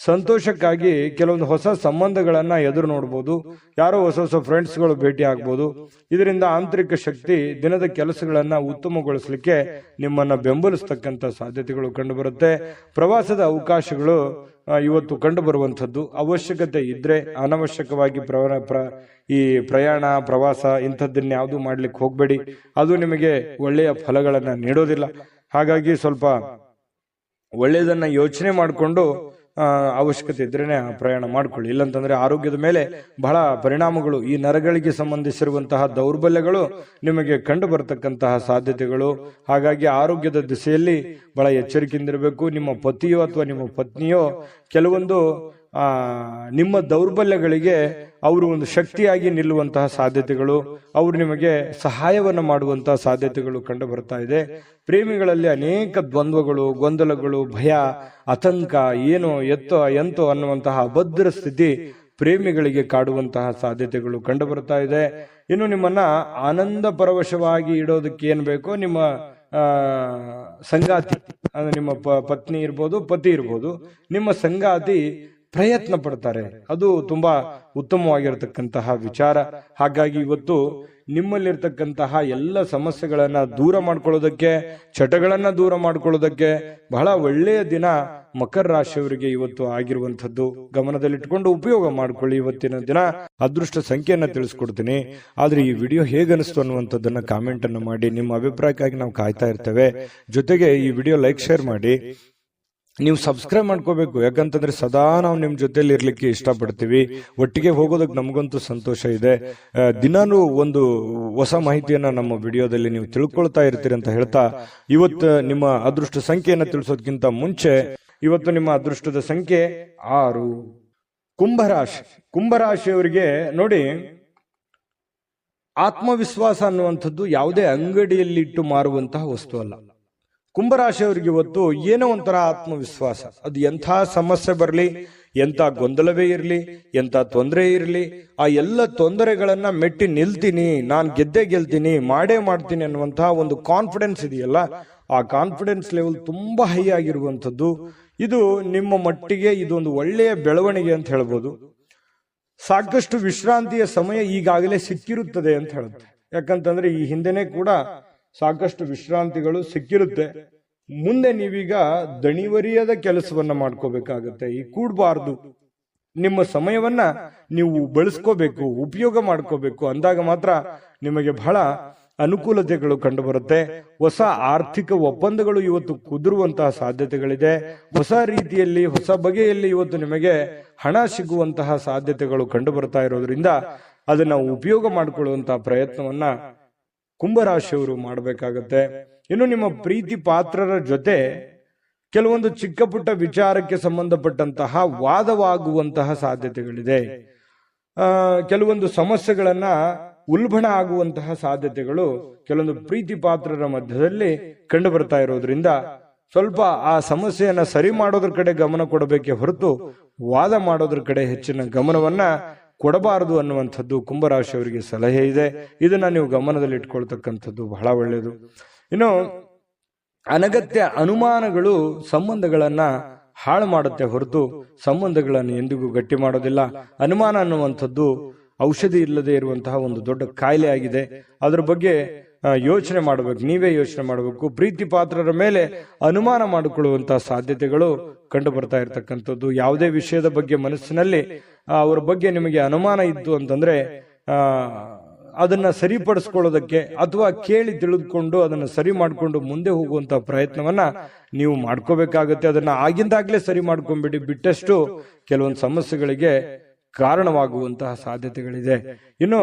ಸಂತೋಷಕ್ಕಾಗಿ ಕೆಲವೊಂದು ಹೊಸ ಸಂಬಂಧಗಳನ್ನ ಎದುರು ನೋಡ್ಬೋದು, ಯಾರೋ ಹೊಸ ಹೊಸ ಫ್ರೆಂಡ್ಸ್ಗಳು ಭೇಟಿ ಆಗ್ಬೋದು. ಇದರಿಂದ ಆಂತರಿಕ ಶಕ್ತಿ ದಿನದ ಕೆಲಸಗಳನ್ನ ಉತ್ತಮಗೊಳಿಸಲಿಕ್ಕೆ ನಿಮ್ಮನ್ನ ಬೆಂಬಲಿಸತಕ್ಕಂತ ಸಾಧ್ಯತೆಗಳು ಕಂಡು ಬರುತ್ತೆ. ಪ್ರವಾಸದ ಅವಕಾಶಗಳು ಇವತ್ತು ಕಂಡು ಬರುವಂತದ್ದು. ಅವಶ್ಯಕತೆ ಇದ್ರೆ ಅನವಶ್ಯಕವಾಗಿ ಈ ಪ್ರಯಾಣ, ಪ್ರವಾಸ ಇಂಥದ್ದನ್ನ ಯಾವುದು ಮಾಡ್ಲಿಕ್ಕೆ ಹೋಗ್ಬೇಡಿ. ಅದು ನಿಮಗೆ ಒಳ್ಳೆಯ ಫಲಗಳನ್ನ ನೀಡೋದಿಲ್ಲ. ಹಾಗಾಗಿ ಸ್ವಲ್ಪ ಒಳ್ಳೆಯದನ್ನ ಯೋಚನೆ ಮಾಡಿಕೊಂಡು ಅವಶ್ಯಕತೆ ಇದ್ರೇನೆ ಪ್ರಯಾಣ ಮಾಡ್ಕೊಳ್ಳಿ. ಇಲ್ಲಂತಂದ್ರೆ ಆರೋಗ್ಯದ ಮೇಲೆ ಬಹಳ ಪರಿಣಾಮಗಳು, ಈ ನರಗಳಿಗೆ ಸಂಬಂಧಿಸಿರುವಂತಹ ದೌರ್ಬಲ್ಯಗಳು ನಿಮಗೆ ಕಂಡು ಬರತಕ್ಕಂತಹ ಸಾಧ್ಯತೆಗಳು. ಹಾಗಾಗಿ ಆರೋಗ್ಯದ ದಿಸೆಯಲ್ಲಿ ಬಹಳ ಎಚ್ಚರಿಕೆಯಿಂದಿರಬೇಕು. ನಿಮ್ಮ ಪತಿಯೋ ಅಥವಾ ನಿಮ್ಮ ಪತ್ನಿಯೋ ಕೆಲವೊಂದು ನಿಮ್ಮ ದೌರ್ಬಲ್ಯಗಳಿಗೆ ಅವರು ಒಂದು ಶಕ್ತಿಯಾಗಿ ನಿಲ್ಲುವಂತಹ ಸಾಧ್ಯತೆಗಳು, ಅವರು ನಿಮಗೆ ಸಹಾಯವನ್ನು ಮಾಡುವಂತಹ ಸಾಧ್ಯತೆಗಳು ಕಂಡು ಬರ್ತಾ ಇದೆ. ಪ್ರೇಮಿಗಳಲ್ಲಿ ಅನೇಕ ದ್ವಂದ್ವಗಳು, ಗೊಂದಲಗಳು, ಭಯ, ಆತಂಕ, ಏನೋ ಎಂತೋ ಅನ್ನುವಂತಹ ಅಭದ್ರ ಸ್ಥಿತಿ ಪ್ರೇಮಿಗಳಿಗೆ ಕಾಡುವಂತಹ ಸಾಧ್ಯತೆಗಳು ಕಂಡು ಬರ್ತಾ ಇದೆ. ಇನ್ನು ನಿಮ್ಮನ್ನ ಆನಂದ ಪರವಶವಾಗಿ ಇಡೋದಕ್ಕೆ ಏನ್ ಬೇಕೋ ನಿಮ್ಮ ಸಂಗಾತಿ, ಅಂದ್ರೆ ನಿಮ್ಮ ಪತ್ನಿ ಇರ್ಬೋದು, ಪತಿ ಇರ್ಬೋದು, ನಿಮ್ಮ ಸಂಗಾತಿ ಪ್ರಯತ್ನ ಪಡ್ತಾರೆ. ಅದು ತುಂಬಾ ಉತ್ತಮವಾಗಿರತಕ್ಕಂತಹ ವಿಚಾರ. ಹಾಗಾಗಿ ಇವತ್ತು ನಿಮ್ಮಲ್ಲಿರ್ತಕ್ಕಂತಹ ಎಲ್ಲ ಸಮಸ್ಯೆಗಳನ್ನ ದೂರ ಮಾಡ್ಕೊಳ್ಳೋದಕ್ಕೆ, ಚಟಗಳನ್ನ ದೂರ ಮಾಡ್ಕೊಳ್ಳೋದಕ್ಕೆ ಬಹಳ ಒಳ್ಳೆಯ ದಿನ ಮಕರ ರಾಶಿಯವರಿಗೆ ಇವತ್ತು ಆಗಿರುವಂತದ್ದು. ಗಮನದಲ್ಲಿಟ್ಕೊಂಡು ಉಪಯೋಗ ಮಾಡ್ಕೊಳ್ಳಿ. ಇವತ್ತಿನ ದಿನ ಅದೃಷ್ಟ ಸಂಖ್ಯೆಯನ್ನ ತಿಳಿಸ್ಕೊಡ್ತೀನಿ. ಆದ್ರೆ ಈ ವಿಡಿಯೋ ಹೇಗನಿಸ್ತು ಅನ್ನುವಂಥದ್ದನ್ನ ಕಾಮೆಂಟ್ ಅನ್ನು ಮಾಡಿ. ನಿಮ್ಮ ಅಭಿಪ್ರಾಯಕ್ಕಾಗಿ ನಾವು ಕಾಯ್ತಾ ಇರ್ತೇವೆ. ಜೊತೆಗೆ ಈ ವಿಡಿಯೋ ಲೈಕ್, ಶೇರ್ ಮಾಡಿ. ನೀವು ಸಬ್ಸ್ಕ್ರೈಬ್ ಮಾಡ್ಕೋಬೇಕು, ಯಾಕಂತಂದ್ರೆ ಸದಾ ನಾವು ನಿಮ್ ಜೊತೆಲಿ ಇರ್ಲಿಕ್ಕೆ ಇಷ್ಟಪಡ್ತೀವಿ. ಒಟ್ಟಿಗೆ ಹೋಗೋದಕ್ಕೆ ನಮಗಂತೂ ಸಂತೋಷ ಇದೆ. ದಿನಾನು ಒಂದು ಹೊಸ ಮಾಹಿತಿಯನ್ನ ನಮ್ಮ ವಿಡಿಯೋದಲ್ಲಿ ನೀವು ತಿಳ್ಕೊಳ್ತಾ ಇರ್ತೀರಿ ಅಂತ ಹೇಳ್ತಾ, ಇವತ್ತು ನಿಮ್ಮ ಅದೃಷ್ಟ ಸಂಖ್ಯೆಯನ್ನ ತಿಳಿಸೋದಕ್ಕಿಂತ ಮುಂಚೆ ಇವತ್ತು ನಿಮ್ಮ ಅದೃಷ್ಟದ ಸಂಖ್ಯೆ 6. ಕುಂಭರಾಶಿ. ಕುಂಭರಾಶಿಯವರಿಗೆ ನೋಡಿ, ಆತ್ಮವಿಶ್ವಾಸ ಅನ್ನುವಂಥದ್ದು ಯಾವುದೇ ಅಂಗಡಿಯಲ್ಲಿ ಇಟ್ಟು ಮಾರುವಂತಹ ವಸ್ತು ಅಲ್ಲ. ಕುಂಭರಾಶಿಯವರಿಗೆ ಇವತ್ತು ಏನೋ ಒಂಥರ ಆತ್ಮವಿಶ್ವಾಸ. ಅದು ಎಂಥ ಸಮಸ್ಯೆ ಬರಲಿ, ಎಂಥ ಗೊಂದಲವೇ ಇರಲಿ, ಎಂಥ ತೊಂದರೆ ಇರಲಿ, ಆ ಎಲ್ಲ ತೊಂದರೆಗಳನ್ನ ಮೆಟ್ಟಿ ನಿಲ್ತೀನಿ, ನಾನು ಗೆದ್ದೇ ಗೆಲ್ತೀನಿ, ಮಾಡೇ ಮಾಡ್ತೀನಿ ಅನ್ನುವಂತಹ ಒಂದು ಕಾನ್ಫಿಡೆನ್ಸ್ ಇದೆಯಲ್ಲ, ಆ ಕಾನ್ಫಿಡೆನ್ಸ್ ಲೆವೆಲ್ ತುಂಬಾ ಹೈ ಆಗಿರುವಂಥದ್ದು. ಇದು ನಿಮ್ಮ ಮಟ್ಟಿಗೆ ಇದೊಂದು ಒಳ್ಳೆಯ ಬೆಳವಣಿಗೆ ಅಂತ ಹೇಳ್ಬೋದು. ಸಾಕಷ್ಟು ವಿಶ್ರಾಂತಿಯ ಸಮಯ ಈಗಾಗಲೇ ಸಿಕ್ಕಿರುತ್ತದೆ ಅಂತ ಹೇಳುತ್ತೆ. ಯಾಕಂತಂದ್ರೆ ಈ ಹಿಂದೆನೆ ಕೂಡ ಸಾಕಷ್ಟು ವಿಶ್ರಾಂತಿಗಳು ಸಿಕ್ಕಿರುತ್ತೆ. ಮುಂದೆ ನೀವೀಗ ದಣಿವರಿಯದ ಕೆಲಸವನ್ನ ಮಾಡ್ಕೋಬೇಕಾಗತ್ತೆ. ಈ ಕೂಡಬಾರ್ದು. ನಿಮ್ಮ ಸಮಯವನ್ನ ನೀವು ಬಳಸ್ಕೋಬೇಕು, ಉಪಯೋಗ ಮಾಡ್ಕೋಬೇಕು. ಅಂದಾಗ ಮಾತ್ರ ನಿಮಗೆ ಬಹಳ ಅನುಕೂಲತೆಗಳು ಕಂಡು ಬರುತ್ತೆ. ಹೊಸ ಆರ್ಥಿಕ ಒಪ್ಪಂದಗಳು ಇವತ್ತು ಕುದುರುವಂತಹ ಸಾಧ್ಯತೆಗಳಿದೆ. ಹೊಸ ರೀತಿಯಲ್ಲಿ, ಹೊಸ ಬಗೆಯಲ್ಲಿ ಇವತ್ತು ನಿಮಗೆ ಹಣ ಸಿಗುವಂತಹ ಸಾಧ್ಯತೆಗಳು ಕಂಡು ಬರ್ತಾ ಇರೋದ್ರಿಂದ ಅದನ್ನ ಉಪಯೋಗ ಮಾಡಿಕೊಳ್ಳುವಂತಹ ಪ್ರಯತ್ನವನ್ನ ಕುಂಭರಾಶಿಯವರು ಮಾಡಬೇಕಾಗತ್ತೆ. ಇನ್ನು ನಿಮ್ಮ ಪ್ರೀತಿ ಪಾತ್ರರ ಜೊತೆ ಕೆಲವೊಂದು ಚಿಕ್ಕ ಪುಟ್ಟ ವಿಚಾರಕ್ಕೆ ಸಂಬಂಧಪಟ್ಟಂತಹ ವಾದವಾಗುವಂತಹ ಸಾಧ್ಯತೆಗಳಿದೆ. ಕೆಲವೊಂದು ಸಮಸ್ಯೆಗಳನ್ನ ಉಲ್ಬಣ ಆಗುವಂತಹ ಸಾಧ್ಯತೆಗಳು ಕೆಲವೊಂದು ಪ್ರೀತಿ ಪಾತ್ರರ ಮಧ್ಯದಲ್ಲಿ ಕಂಡು ಬರ್ತಾ ಇರೋದ್ರಿಂದ ಸ್ವಲ್ಪ ಆ ಸಮಸ್ಯೆಯನ್ನ ಸರಿ ಮಾಡೋದ್ರ ಕಡೆ ಗಮನ ಕೊಡಬೇಕೆ ಹೊರತು ವಾದ ಮಾಡೋದ್ರ ಕಡೆ ಹೆಚ್ಚಿನ ಗಮನವನ್ನ ಕೊಡಬಾರದು ಅನ್ನುವಂಥದ್ದು ಕುಂಭರಾಶಿಯವರಿಗೆ ಸಲಹೆ ಇದೆ. ಇದನ್ನ ನೀವು ಗಮನದಲ್ಲಿ ಇಟ್ಕೊಳ್ತಕ್ಕಂಥದ್ದು ಬಹಳ ಒಳ್ಳೆಯದು. ಇನ್ನು ಅನಗತ್ಯ ಅನುಮಾನಗಳು ಸಂಬಂಧಗಳನ್ನ ಹಾಳು ಮಾಡುತ್ತೆ ಹೊರತು ಸಂಬಂಧಗಳನ್ನು ಎಂದಿಗೂ ಗಟ್ಟಿ ಮಾಡೋದಿಲ್ಲ. ಅನುಮಾನ ಅನ್ನುವಂಥದ್ದು ಔಷಧಿ ಇಲ್ಲದೆ ಇರುವಂತಹ ಒಂದು ದೊಡ್ಡ ಕಾಯಿಲೆ ಆಗಿದೆ. ಅದ್ರ ಬಗ್ಗೆ ಯೋಚನೆ ಮಾಡಬೇಕು, ನೀವೇ ಯೋಚನೆ ಮಾಡಬೇಕು. ಪ್ರೀತಿ ಪಾತ್ರರ ಮೇಲೆ ಅನುಮಾನ ಮಾಡಿಕೊಳ್ಳುವಂತಹ ಸಾಧ್ಯತೆಗಳು ಕಂಡು ಬರ್ತಾ ಇರತಕ್ಕಂಥದ್ದು. ಯಾವುದೇ ವಿಷಯದ ಬಗ್ಗೆ ಮನಸ್ಸಿನಲ್ಲಿ ಅವರ ಬಗ್ಗೆ ನಿಮಗೆ ಅನುಮಾನ ಇತ್ತು ಅಂತಂದ್ರೆ ಅದನ್ನ ಸರಿಪಡಿಸ್ಕೊಳ್ಳೋದಕ್ಕೆ ಅಥವಾ ಕೇಳಿ ತಿಳಿದುಕೊಂಡು ಅದನ್ನ ಸರಿ ಮಾಡಿಕೊಂಡು ಮುಂದೆ ಹೋಗುವಂತಹ ಪ್ರಯತ್ನವನ್ನ ನೀವು ಮಾಡ್ಕೋಬೇಕಾಗತ್ತೆ. ಅದನ್ನ ಆಗಿಂದಾಗ್ಲೇ ಸರಿ ಮಾಡ್ಕೊಂಡ್ಬಿಡಿ. ಬಿಟ್ಟಷ್ಟು ಕೆಲವೊಂದು ಸಮಸ್ಯೆಗಳಿಗೆ ಕಾರಣವಾಗುವಂತಹ ಸಾಧ್ಯತೆಗಳಿದೆ. ಇನ್ನು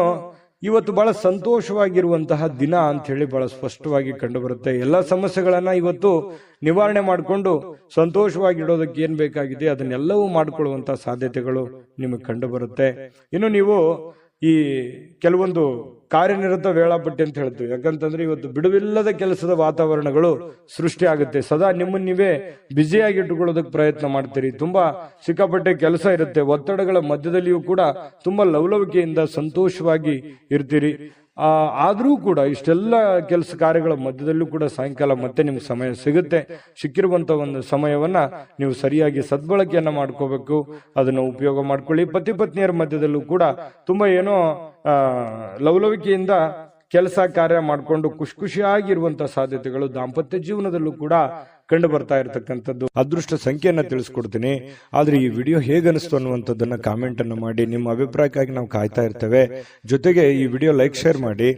ಇವತ್ತು ಬಹಳ ಸಂತೋಷವಾಗಿರುವಂತಹ ದಿನ ಅಂತ ಹೇಳಿ ಬಹಳ ಸ್ಪಷ್ಟವಾಗಿ ಕಂಡು ಬರುತ್ತೆ. ಎಲ್ಲ ಸಮಸ್ಯೆಗಳನ್ನ ಇವತ್ತು ನಿವಾರಣೆ ಮಾಡಿಕೊಂಡು ಸಂತೋಷವಾಗಿಡೋದಕ್ಕೆ ಏನ್ ಬೇಕಾಗಿದೆ ಅದನ್ನೆಲ್ಲವೂ ಮಾಡಿಕೊಳ್ಳುವಂತಹ ಸಾಧ್ಯತೆಗಳು ನಿಮಗೆ ಕಂಡು ಬರುತ್ತೆ. ಇನ್ನು ನೀವು ಈ ಕೆಲವೊಂದು ಕಾರ್ಯನಿರತ ವೇಳಾಪಟ್ಟಿ ಅಂತ ಹೇಳ್ತೀವಿ. ಯಾಕಂತಂದ್ರೆ ಇವತ್ತು ಬಿಡುವಿಲ್ಲದ ಕೆಲಸದ ವಾತಾವರಣಗಳು ಸೃಷ್ಟಿ ಆಗುತ್ತೆ. ಸದಾ ನಿಮ್ಮನ್ನ ನೀವೇ ಬ್ಯುಸಿಯಾಗಿ ಇಟ್ಟುಕೊಳ್ಳೋದಕ್ಕೆ ಪ್ರಯತ್ನ ಮಾಡ್ತೀರಿ. ತುಂಬಾ ಸಿಕ್ಕಾಪಟ್ಟೆ ಕೆಲಸ ಇರುತ್ತೆ. ಒತ್ತಡಗಳ ಮಧ್ಯದಲ್ಲಿಯೂ ಕೂಡ ತುಂಬಾ ಲವಲವಿಕೆಯಿಂದ ಸಂತೋಷವಾಗಿ ಇರ್ತೀರಿ. ಆದ್ರೂ ಕೂಡ ಇಷ್ಟೆಲ್ಲ ಕೆಲಸ ಕಾರ್ಯಗಳ ಮಧ್ಯದಲ್ಲೂ ಕೂಡ ಸಾಯಂಕಾಲ ಮತ್ತೆ ನಿಮ್ಗೆ ಸಮಯ ಸಿಗುತ್ತೆ. ಸಿಕ್ಕಿರುವಂತ ಒಂದು ಸಮಯವನ್ನ ನೀವು ಸರಿಯಾಗಿ ಸದ್ಬಳಕೆಯನ್ನ ಮಾಡ್ಕೋಬೇಕು. ಅದನ್ನ ಉಪಯೋಗ ಮಾಡ್ಕೊಳ್ಳಿ. ಪತಿ ಪತ್ನಿಯರ ಮಧ್ಯದಲ್ಲೂ ಕೂಡ ತುಂಬಾ ಏನೋ ಲವಲವಿಕೆಯಿಂದ ಕೆಲಸ ಕಾರ್ಯ ಮಾಡಿಕೊಂಡು ಖುಷಿಯಾಗಿರುವಂತಹ ಸಾಧ್ಯತೆಗಳು ದಾಂಪತ್ಯ ಜೀವನದಲ್ಲೂ ಕೂಡ ಕಂಡು ಬರ್ತಾ ಇರತಕ್ಕಂಥದ್ದು. ಅದೃಷ್ಟ ಸಂಖ್ಯೆಯನ್ನ ತಿಳಿಸ್ಕೊಡ್ತೀನಿ. ಆದ್ರೆ ಈ ವಿಡಿಯೋ ಹೇಗನಿಸ್ತು ಅನ್ನುವಂಥದ್ದನ್ನ ಕಾಮೆಂಟ್ ಅನ್ನು ಮಾಡಿ. ನಿಮ್ಮ ಅಭಿಪ್ರಾಯಕ್ಕಾಗಿ ನಾವು ಕಾಯ್ತಾ ಇರ್ತೇವೆ. ಜೊತೆಗೆ ಈ ವಿಡಿಯೋ ಲೈಕ್, ಶೇರ್ ಮಾಡಿ.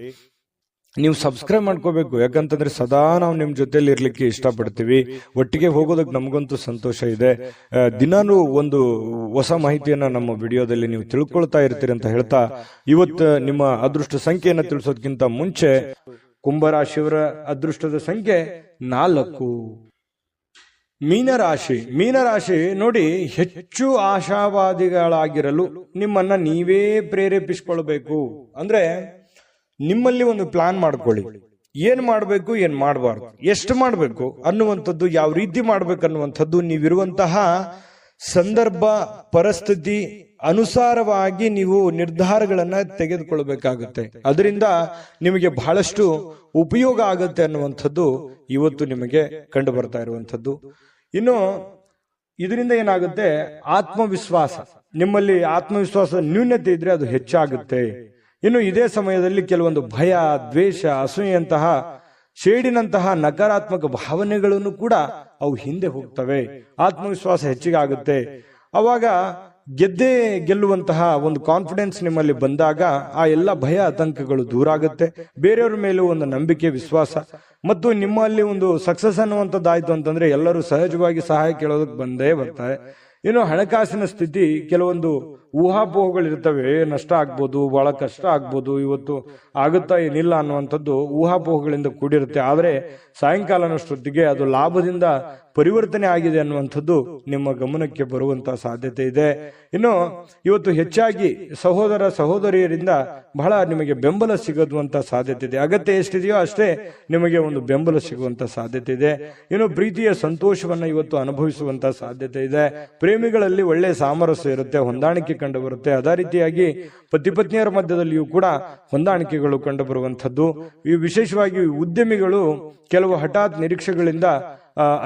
ನೀವು ಸಬ್ಸ್ಕ್ರೈಬ್ ಮಾಡ್ಕೋಬೇಕು, ಯಾಕಂತಂದ್ರೆ ಸದಾ ನಾವು ನಿಮ್ ಜೊತೆಲಿ ಇರ್ಲಿಕ್ಕೆ ಇಷ್ಟಪಡ್ತೀವಿ. ಒಟ್ಟಿಗೆ ಹೋಗೋದಕ್ಕೆ ನಮಗಂತೂ ಸಂತೋಷ ಇದೆ. ದಿನಾನು ಒಂದು ಹೊಸ ಮಾಹಿತಿಯನ್ನ ನಮ್ಮ ವಿಡಿಯೋದಲ್ಲಿ ನೀವು ತಿಳ್ಕೊಳ್ತಾ ಇರ್ತೀರಿ ಅಂತ ಹೇಳ್ತಾ, ಇವತ್ತು ನಿಮ್ಮ ಅದೃಷ್ಟ ಸಂಖ್ಯೆಯನ್ನ ತಿಳಿಸೋದಕ್ಕಿಂತ ಮುಂಚೆ ಕುಂಭರಾಶಿಯವರ ಅದೃಷ್ಟದ ಸಂಖ್ಯೆ 4. ಮೀನರಾಶಿ ನೋಡಿ, ಹೆಚ್ಚು ಆಶಾವಾದಿಗಳಾಗಿರಲು ನಿಮ್ಮನ್ನ ನೀವೇ ಪ್ರೇರೇಪಿಸಿಕೊಳ್ಬೇಕು. ಅಂದ್ರೆ ನಿಮ್ಮಲ್ಲಿ ಒಂದು ಪ್ಲಾನ್ ಮಾಡ್ಕೊಳ್ಳಿ, ಏನ್ ಮಾಡ್ಬೇಕು ಏನ್ ಮಾಡಬಾರ್ದು, ಎಷ್ಟು ಮಾಡ್ಬೇಕು ಅನ್ನುವಂಥದ್ದು, ಯಾವ ರೀತಿ ಮಾಡ್ಬೇಕು ಅನ್ನುವಂಥದ್ದು, ನೀವಿರುವಂತಹ ಸಂದರ್ಭ ಪರಿಸ್ಥಿತಿ ಅನುಸಾರವಾಗಿ ನೀವು ನಿರ್ಧಾರಗಳನ್ನ ತೆಗೆದುಕೊಳ್ಬೇಕಾಗುತ್ತೆ. ಅದರಿಂದ ನಿಮಗೆ ಬಹಳಷ್ಟು ಉಪಯೋಗ ಆಗುತ್ತೆ ಅನ್ನುವಂಥದ್ದು ಇವತ್ತು ನಿಮಗೆ ಕಂಡು ಬರ್ತಾ ಇರುವಂಥದ್ದು. ಇನ್ನು ಇದರಿಂದ ಏನಾಗುತ್ತೆ, ಆತ್ಮವಿಶ್ವಾಸ, ನಿಮ್ಮಲ್ಲಿ ಆತ್ಮವಿಶ್ವಾಸ ನ್ಯೂನತೆ ಇದ್ರೆ ಅದು ಹೆಚ್ಚಾಗುತ್ತೆ. ಇನ್ನು ಇದೇ ಸಮಯದಲ್ಲಿ ಕೆಲವೊಂದು ಭಯ, ದ್ವೇಷ, ಅಸೂಯೆಯಂತಹ ಶೇಡಿನಂತಹ ನಕಾರಾತ್ಮಕ ಭಾವನೆಗಳನ್ನು ಕೂಡ ಅವು ಹಿಂದೆ ಹೋಗ್ತವೆ. ಆತ್ಮವಿಶ್ವಾಸ ಹೆಚ್ಚಿಗೆ ಆಗುತ್ತೆ. ಅವಾಗ ಗೆಲ್ಲುವಂತಹ ಒಂದು ಕಾನ್ಫಿಡೆನ್ಸ್ ನಿಮ್ಮಲ್ಲಿ ಬಂದಾಗ ಆ ಎಲ್ಲ ಭಯ ಆತಂಕಗಳು ದೂರ ಆಗುತ್ತೆ. ಬೇರೆಯವ್ರ ಮೇಲೂ ಒಂದು ನಂಬಿಕೆ, ವಿಶ್ವಾಸ ಮತ್ತು ನಿಮ್ಮಲ್ಲಿ ಒಂದು ಸಕ್ಸಸ್ ಅನ್ನುವಂಥದ್ದಾಯ್ತು ಅಂತಂದ್ರೆ ಎಲ್ಲರೂ ಸಹಜವಾಗಿ ಸಹಾಯ ಕೇಳೋದಕ್ಕೆ ಬಂದೇ ಬರ್ತಾರೆ. ಇನ್ನು ಹಣಕಾಸಿನ ಸ್ಥಿತಿ, ಕೆಲವೊಂದು ಊಹಾಪೋಹಗಳಿರ್ತವೆ, ನಷ್ಟ ಆಗ್ಬೋದು, ಬಹಳ ಕಷ್ಟ ಆಗ್ಬೋದು, ಇವತ್ತು ಆಗುತ್ತಾ ಏನಿಲ್ಲ ಅನ್ನುವಂಥದ್ದು ಊಹಾಪೋಹಗಳಿಂದ ಕೂಡಿರುತ್ತೆ. ಆದರೆ ಸಾಯಂಕಾಲನಷ್ಟೊತ್ತಿಗೆ ಅದು ಲಾಭದಿಂದ ಪರಿವರ್ತನೆ ಆಗಿದೆ ಅನ್ನುವಂಥದ್ದು ನಿಮ್ಮ ಗಮನಕ್ಕೆ ಬರುವಂತಹ ಸಾಧ್ಯತೆ ಇದೆ. ಇನ್ನು ಇವತ್ತು ಹೆಚ್ಚಾಗಿ ಸಹೋದರ ಸಹೋದರಿಯರಿಂದ ಬಹಳ ನಿಮಗೆ ಬೆಂಬಲ ಸಿಗುವಂತ ಸಾಧ್ಯತೆ ಇದೆ. ಅಗತ್ಯ ಎಷ್ಟಿದೆಯೋ ಅಷ್ಟೇ ನಿಮಗೆ ಒಂದು ಬೆಂಬಲ ಸಿಗುವಂತ ಸಾಧ್ಯತೆ ಇದೆ. ಇನ್ನು ಪ್ರೀತಿಯ ಸಂತೋಷವನ್ನ ಇವತ್ತು ಅನುಭವಿಸುವಂತ ಸಾಧ್ಯತೆ ಇದೆ. ಪ್ರೇಮಿಗಳಲ್ಲಿ ಒಳ್ಳೆಯ ಸಾಮರಸ್ಯ ಇರುತ್ತೆ, ಹೊಂದಾಣಿಕೆ ಕಂಡು ಬರುತ್ತೆ. ಅದೇ ರೀತಿಯಾಗಿ ಪತಿ ಪತ್ನಿಯರ ಮಧ್ಯದಲ್ಲಿಯೂ ಕೂಡ ಹೊಂದಾಣಿಕೆಗಳು ಕಂಡು ಬರುವಂತದ್ದು. ಈ ವಿಶೇಷವಾಗಿ ಉದ್ಯಮಿಗಳು ಕೆಲವು ಹಠಾತ್ ನಿರೀಕ್ಷೆಗಳಿಂದ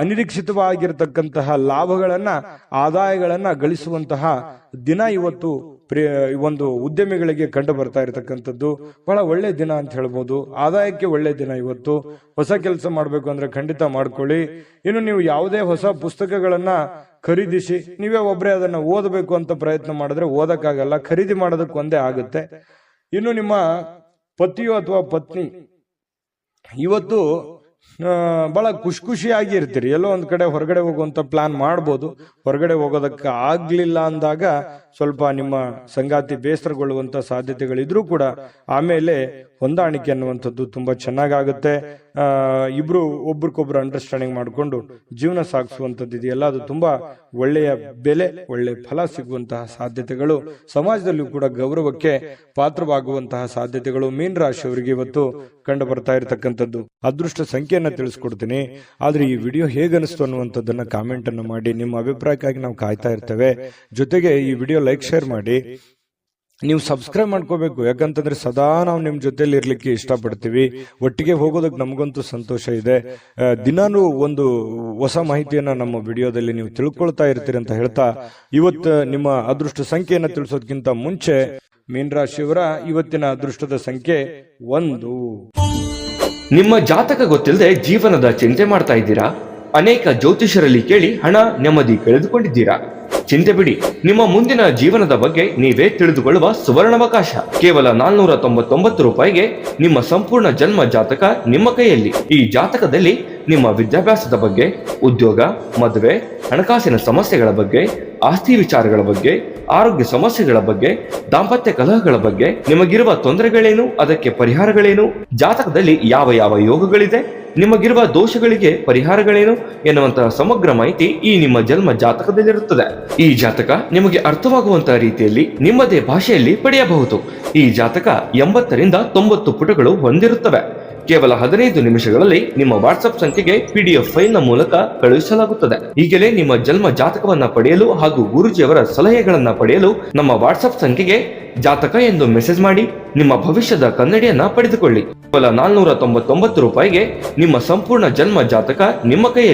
ಅನಿರೀಕ್ಷಿತವಾಗಿರತಕ್ಕಂತಹ ಲಾಭಗಳನ್ನ, ಆದಾಯಗಳನ್ನ ಗಳಿಸುವಂತಹ ದಿನ ಇವತ್ತು ಒಂದು ಉದ್ಯಮಿಗಳಿಗೆ ಕಂಡು ಬರ್ತಾ ಇರತಕ್ಕಂಥದ್ದು. ಬಹಳ ಒಳ್ಳೆ ದಿನ ಅಂತ ಹೇಳ್ಬೋದು. ಆದಾಯಕ್ಕೆ ಒಳ್ಳೆ ದಿನ ಇವತ್ತು. ಹೊಸ ಕೆಲಸ ಮಾಡ್ಬೇಕು ಅಂದ್ರೆ ಖಂಡಿತ ಮಾಡ್ಕೊಳ್ಳಿ. ಇನ್ನು ನೀವು ಯಾವುದೇ ಹೊಸ ಪುಸ್ತಕಗಳನ್ನ ಖರೀದಿಸಿ ನೀವೇ ಒಬ್ಬರೇ ಅದನ್ನ ಓದಬೇಕು ಅಂತ ಪ್ರಯತ್ನ ಮಾಡಿದ್ರೆ ಓದಕ್ಕಾಗಲ್ಲ, ಖರೀದಿ ಮಾಡೋದಕ್ಕೆ ಒಂದೇ ಆಗುತ್ತೆ. ಇನ್ನು ನಿಮ್ಮ ಪತಿಯು ಅಥವಾ ಪತ್ನಿ ಇವತ್ತು ಬಹಳ ಖುಷಿಯಾಗಿ ಇರ್ತೀರಿ. ಎಲ್ಲೋ ಒಂದ್ ಕಡೆ ಹೊರಗಡೆ ಹೋಗುವಂತ ಪ್ಲಾನ್ ಮಾಡ್ಬೋದು. ಹೊರಗಡೆ ಹೋಗೋದಕ್ಕೆ ಆಗ್ಲಿಲ್ಲ ಅಂದಾಗ ಸ್ವಲ್ಪ ನಿಮ್ಮ ಸಂಗಾತಿ ಬೇಸರಗೊಳ್ಳುವಂತ ಸಾಧ್ಯತೆಗಳಿದ್ರೂ ಕೂಡ ಆಮೇಲೆ ಹೊಂದಾಣಿಕೆ ಅನ್ನುವಂಥದ್ದು ತುಂಬಾ ಚೆನ್ನಾಗಾಗುತ್ತೆ. ಇಬ್ರು ಒಬ್ರಿಗೊಬ್ರು ಅಂಡರ್ಸ್ಟ್ಯಾಂಡಿಂಗ್ ಮಾಡಿಕೊಂಡು ಜೀವನ ಸಾಗಿಸುವಂಥದ್ದು ಇದೆಯಲ್ಲ, ಅದು ತುಂಬಾ ಒಳ್ಳೆಯ ಬೆಲೆ, ಒಳ್ಳೆ ಫಲ ಸಿಗುವಂತಹ ಸಾಧ್ಯತೆಗಳು, ಸಮಾಜದಲ್ಲೂ ಕೂಡ ಗೌರವಕ್ಕೆ ಪಾತ್ರವಾಗುವಂತಹ ಸಾಧ್ಯತೆಗಳು ಮೀನ ರಾಶಿಯವರಿಗೆ ಇವತ್ತು ಕಂಡು ಬರ್ತಾ ಇರತಕ್ಕಂಥದ್ದು. ಅದೃಷ್ಟ ಸಂಖ್ಯೆಯನ್ನ ತಿಳಿಸ್ಕೊಡ್ತೀನಿ. ಆದ್ರೆ ಈ ವಿಡಿಯೋ ಹೇಗನಿಸ್ತು ಅನ್ನುವಂಥದ್ದನ್ನ ಕಾಮೆಂಟ್ ಅನ್ನು ಮಾಡಿ. ನಿಮ್ಮ ಅಭಿಪ್ರಾಯಕ್ಕಾಗಿ ನಾವು ಕಾಯ್ತಾ ಇರ್ತೇವೆ. ಜೊತೆಗೆ ಈ ವಿಡಿಯೋ ಲೈಕ್, ಶೇರ್ ಮಾಡಿ. ನೀವು ಸಬ್ಸ್ಕ್ರೈಬ್ ಮಾಡ್ಕೋಬೇಕು, ಯಾಕಂತಂದ್ರೆ ಸದಾ ನಾವು ನಿಮ್ ಜೊತೆಲಿ ಇರ್ಲಿಕ್ಕೆ ಇಷ್ಟಪಡ್ತೀವಿ. ಒಟ್ಟಿಗೆ ಹೋಗೋದಕ್ಕೆ ನಮಗಂತೂ ಸಂತೋಷ ಇದೆ. ದಿನಾನು ಒಂದು ಹೊಸ ಮಾಹಿತಿಯನ್ನ ನಮ್ಮ ವಿಡಿಯೋದಲ್ಲಿ ನೀವು ತಿಳ್ಕೊಳ್ತಾ ಇರ್ತೀರಿ ಅಂತ ಹೇಳ್ತಾ, ಇವತ್ತು ನಿಮ್ಮ ಅದೃಷ್ಟ ಸಂಖ್ಯೆಯನ್ನ ತಿಳಿಸೋದಕ್ಕಿಂತ ಮುಂಚೆ ಮೀನರಾಶಿಯವರ ಇವತ್ತಿನ ಅದೃಷ್ಟದ ಸಂಖ್ಯೆ 1. ನಿಮ್ಮ ಜಾತಕ ಗೊತ್ತಿಲ್ಲದೆ ಜೀವನದ ಚಿಂತೆ ಮಾಡ್ತಾ ಇದ್ದೀರಾ? ಅನೇಕ ಜ್ಯೋತಿಷರಲ್ಲಿ ಕೇಳಿ ಹಣ, ನೆಮ್ಮದಿ ಕಳೆದುಕೊಂಡಿದ್ದೀರಾ? ಚಿಂತೆ ಬಿಡಿ, ನಿಮ್ಮ ಮುಂದಿನ ಜೀವನದ ಬಗ್ಗೆ ನೀವೇ ತಿಳಿದುಕೊಳ್ಳುವ ಸುವರ್ಣಾವಕಾಶ. ಕೇವಲ 499 ರೂಪಾಯಿಗೆ ನಿಮ್ಮ ಸಂಪೂರ್ಣ ಜನ್ಮ ಜಾತಕ ನಿಮ್ಮ ಕೈಯಲ್ಲಿ. ಈ ಜಾತಕದಲ್ಲಿ ನಿಮ್ಮ ವಿದ್ಯಾಭ್ಯಾಸದ ಬಗ್ಗೆ, ಉದ್ಯೋಗ, ಮದುವೆ, ಹಣಕಾಸಿನ ಸಮಸ್ಯೆಗಳ ಬಗ್ಗೆ, ಆಸ್ತಿ ವಿಚಾರಗಳ ಬಗ್ಗೆ, ಆರೋಗ್ಯ ಸಮಸ್ಯೆಗಳ ಬಗ್ಗೆ, ದಾಂಪತ್ಯ ಕಲಹಗಳ ಬಗ್ಗೆ, ನಿಮಗಿರುವ ತೊಂದರೆಗಳೇನು, ಅದಕ್ಕೆ ಪರಿಹಾರಗಳೇನು, ಜಾತಕದಲ್ಲಿ ಯಾವ ಯಾವ ಯೋಗಗಳಿದೆ, ನಿಮಗಿರುವ ದೋಷಗಳಿಗೆ ಪರಿಹಾರಗಳೇನು ಎನ್ನುವಂತಹ ಸಮಗ್ರ ಮಾಹಿತಿ ಈ ನಿಮ್ಮ ಜನ್ಮ ಜಾತಕದಲ್ಲಿರುತ್ತದೆ. ಈ ಜಾತಕ ನಿಮಗೆ ಅರ್ಥವಾಗುವಂತಹ ರೀತಿಯಲ್ಲಿ ನಿಮ್ಮದೇ ಭಾಷೆಯಲ್ಲಿ ಪಡೆಯಬಹುದು. ಈ ಜಾತಕ 80ರಿಂದ 90 ಪುಟಗಳು ಹೊಂದಿರುತ್ತವೆ. ಕೇವಲ 15 ನಿಮಿಷಗಳಲ್ಲಿ ನಿಮ್ಮ ವಾಟ್ಸ್ಆಪ್ ಸಂಖ್ಯೆಗೆ PDF ಫೈಲ್ ನ ಮೂಲಕ ಕಳುಹಿಸಲಾಗುತ್ತದೆ. ಈಗಲೇ ನಿಮ್ಮ ಜನ್ಮ ಜಾತಕವನ್ನ ಪಡೆಯಲು ಹಾಗೂ ಗುರುಜಿಯವರ ಸಲಹೆಗಳನ್ನ ಪಡೆಯಲು ನಮ್ಮ ವಾಟ್ಸ್ಆಪ್ ಸಂಖ್ಯೆಗೆ ಜಾತಕ ಎಂದು ಮೆಸೇಜ್ ಮಾಡಿ ನಿಮ್ಮ ಭವಿಷ್ಯದ ಕನ್ನಡಿಯನ್ನ ಪಡೆದುಕೊಳ್ಳಿ. ಕೇವಲ 499 ರೂಪಾಯಿಗೆ ನಿಮ್ಮ ಸಂಪೂರ್ಣ ಜನ್ಮ ಜಾತಕ ನಿಮ್ಮ ಕೈಯಲ್ಲಿ.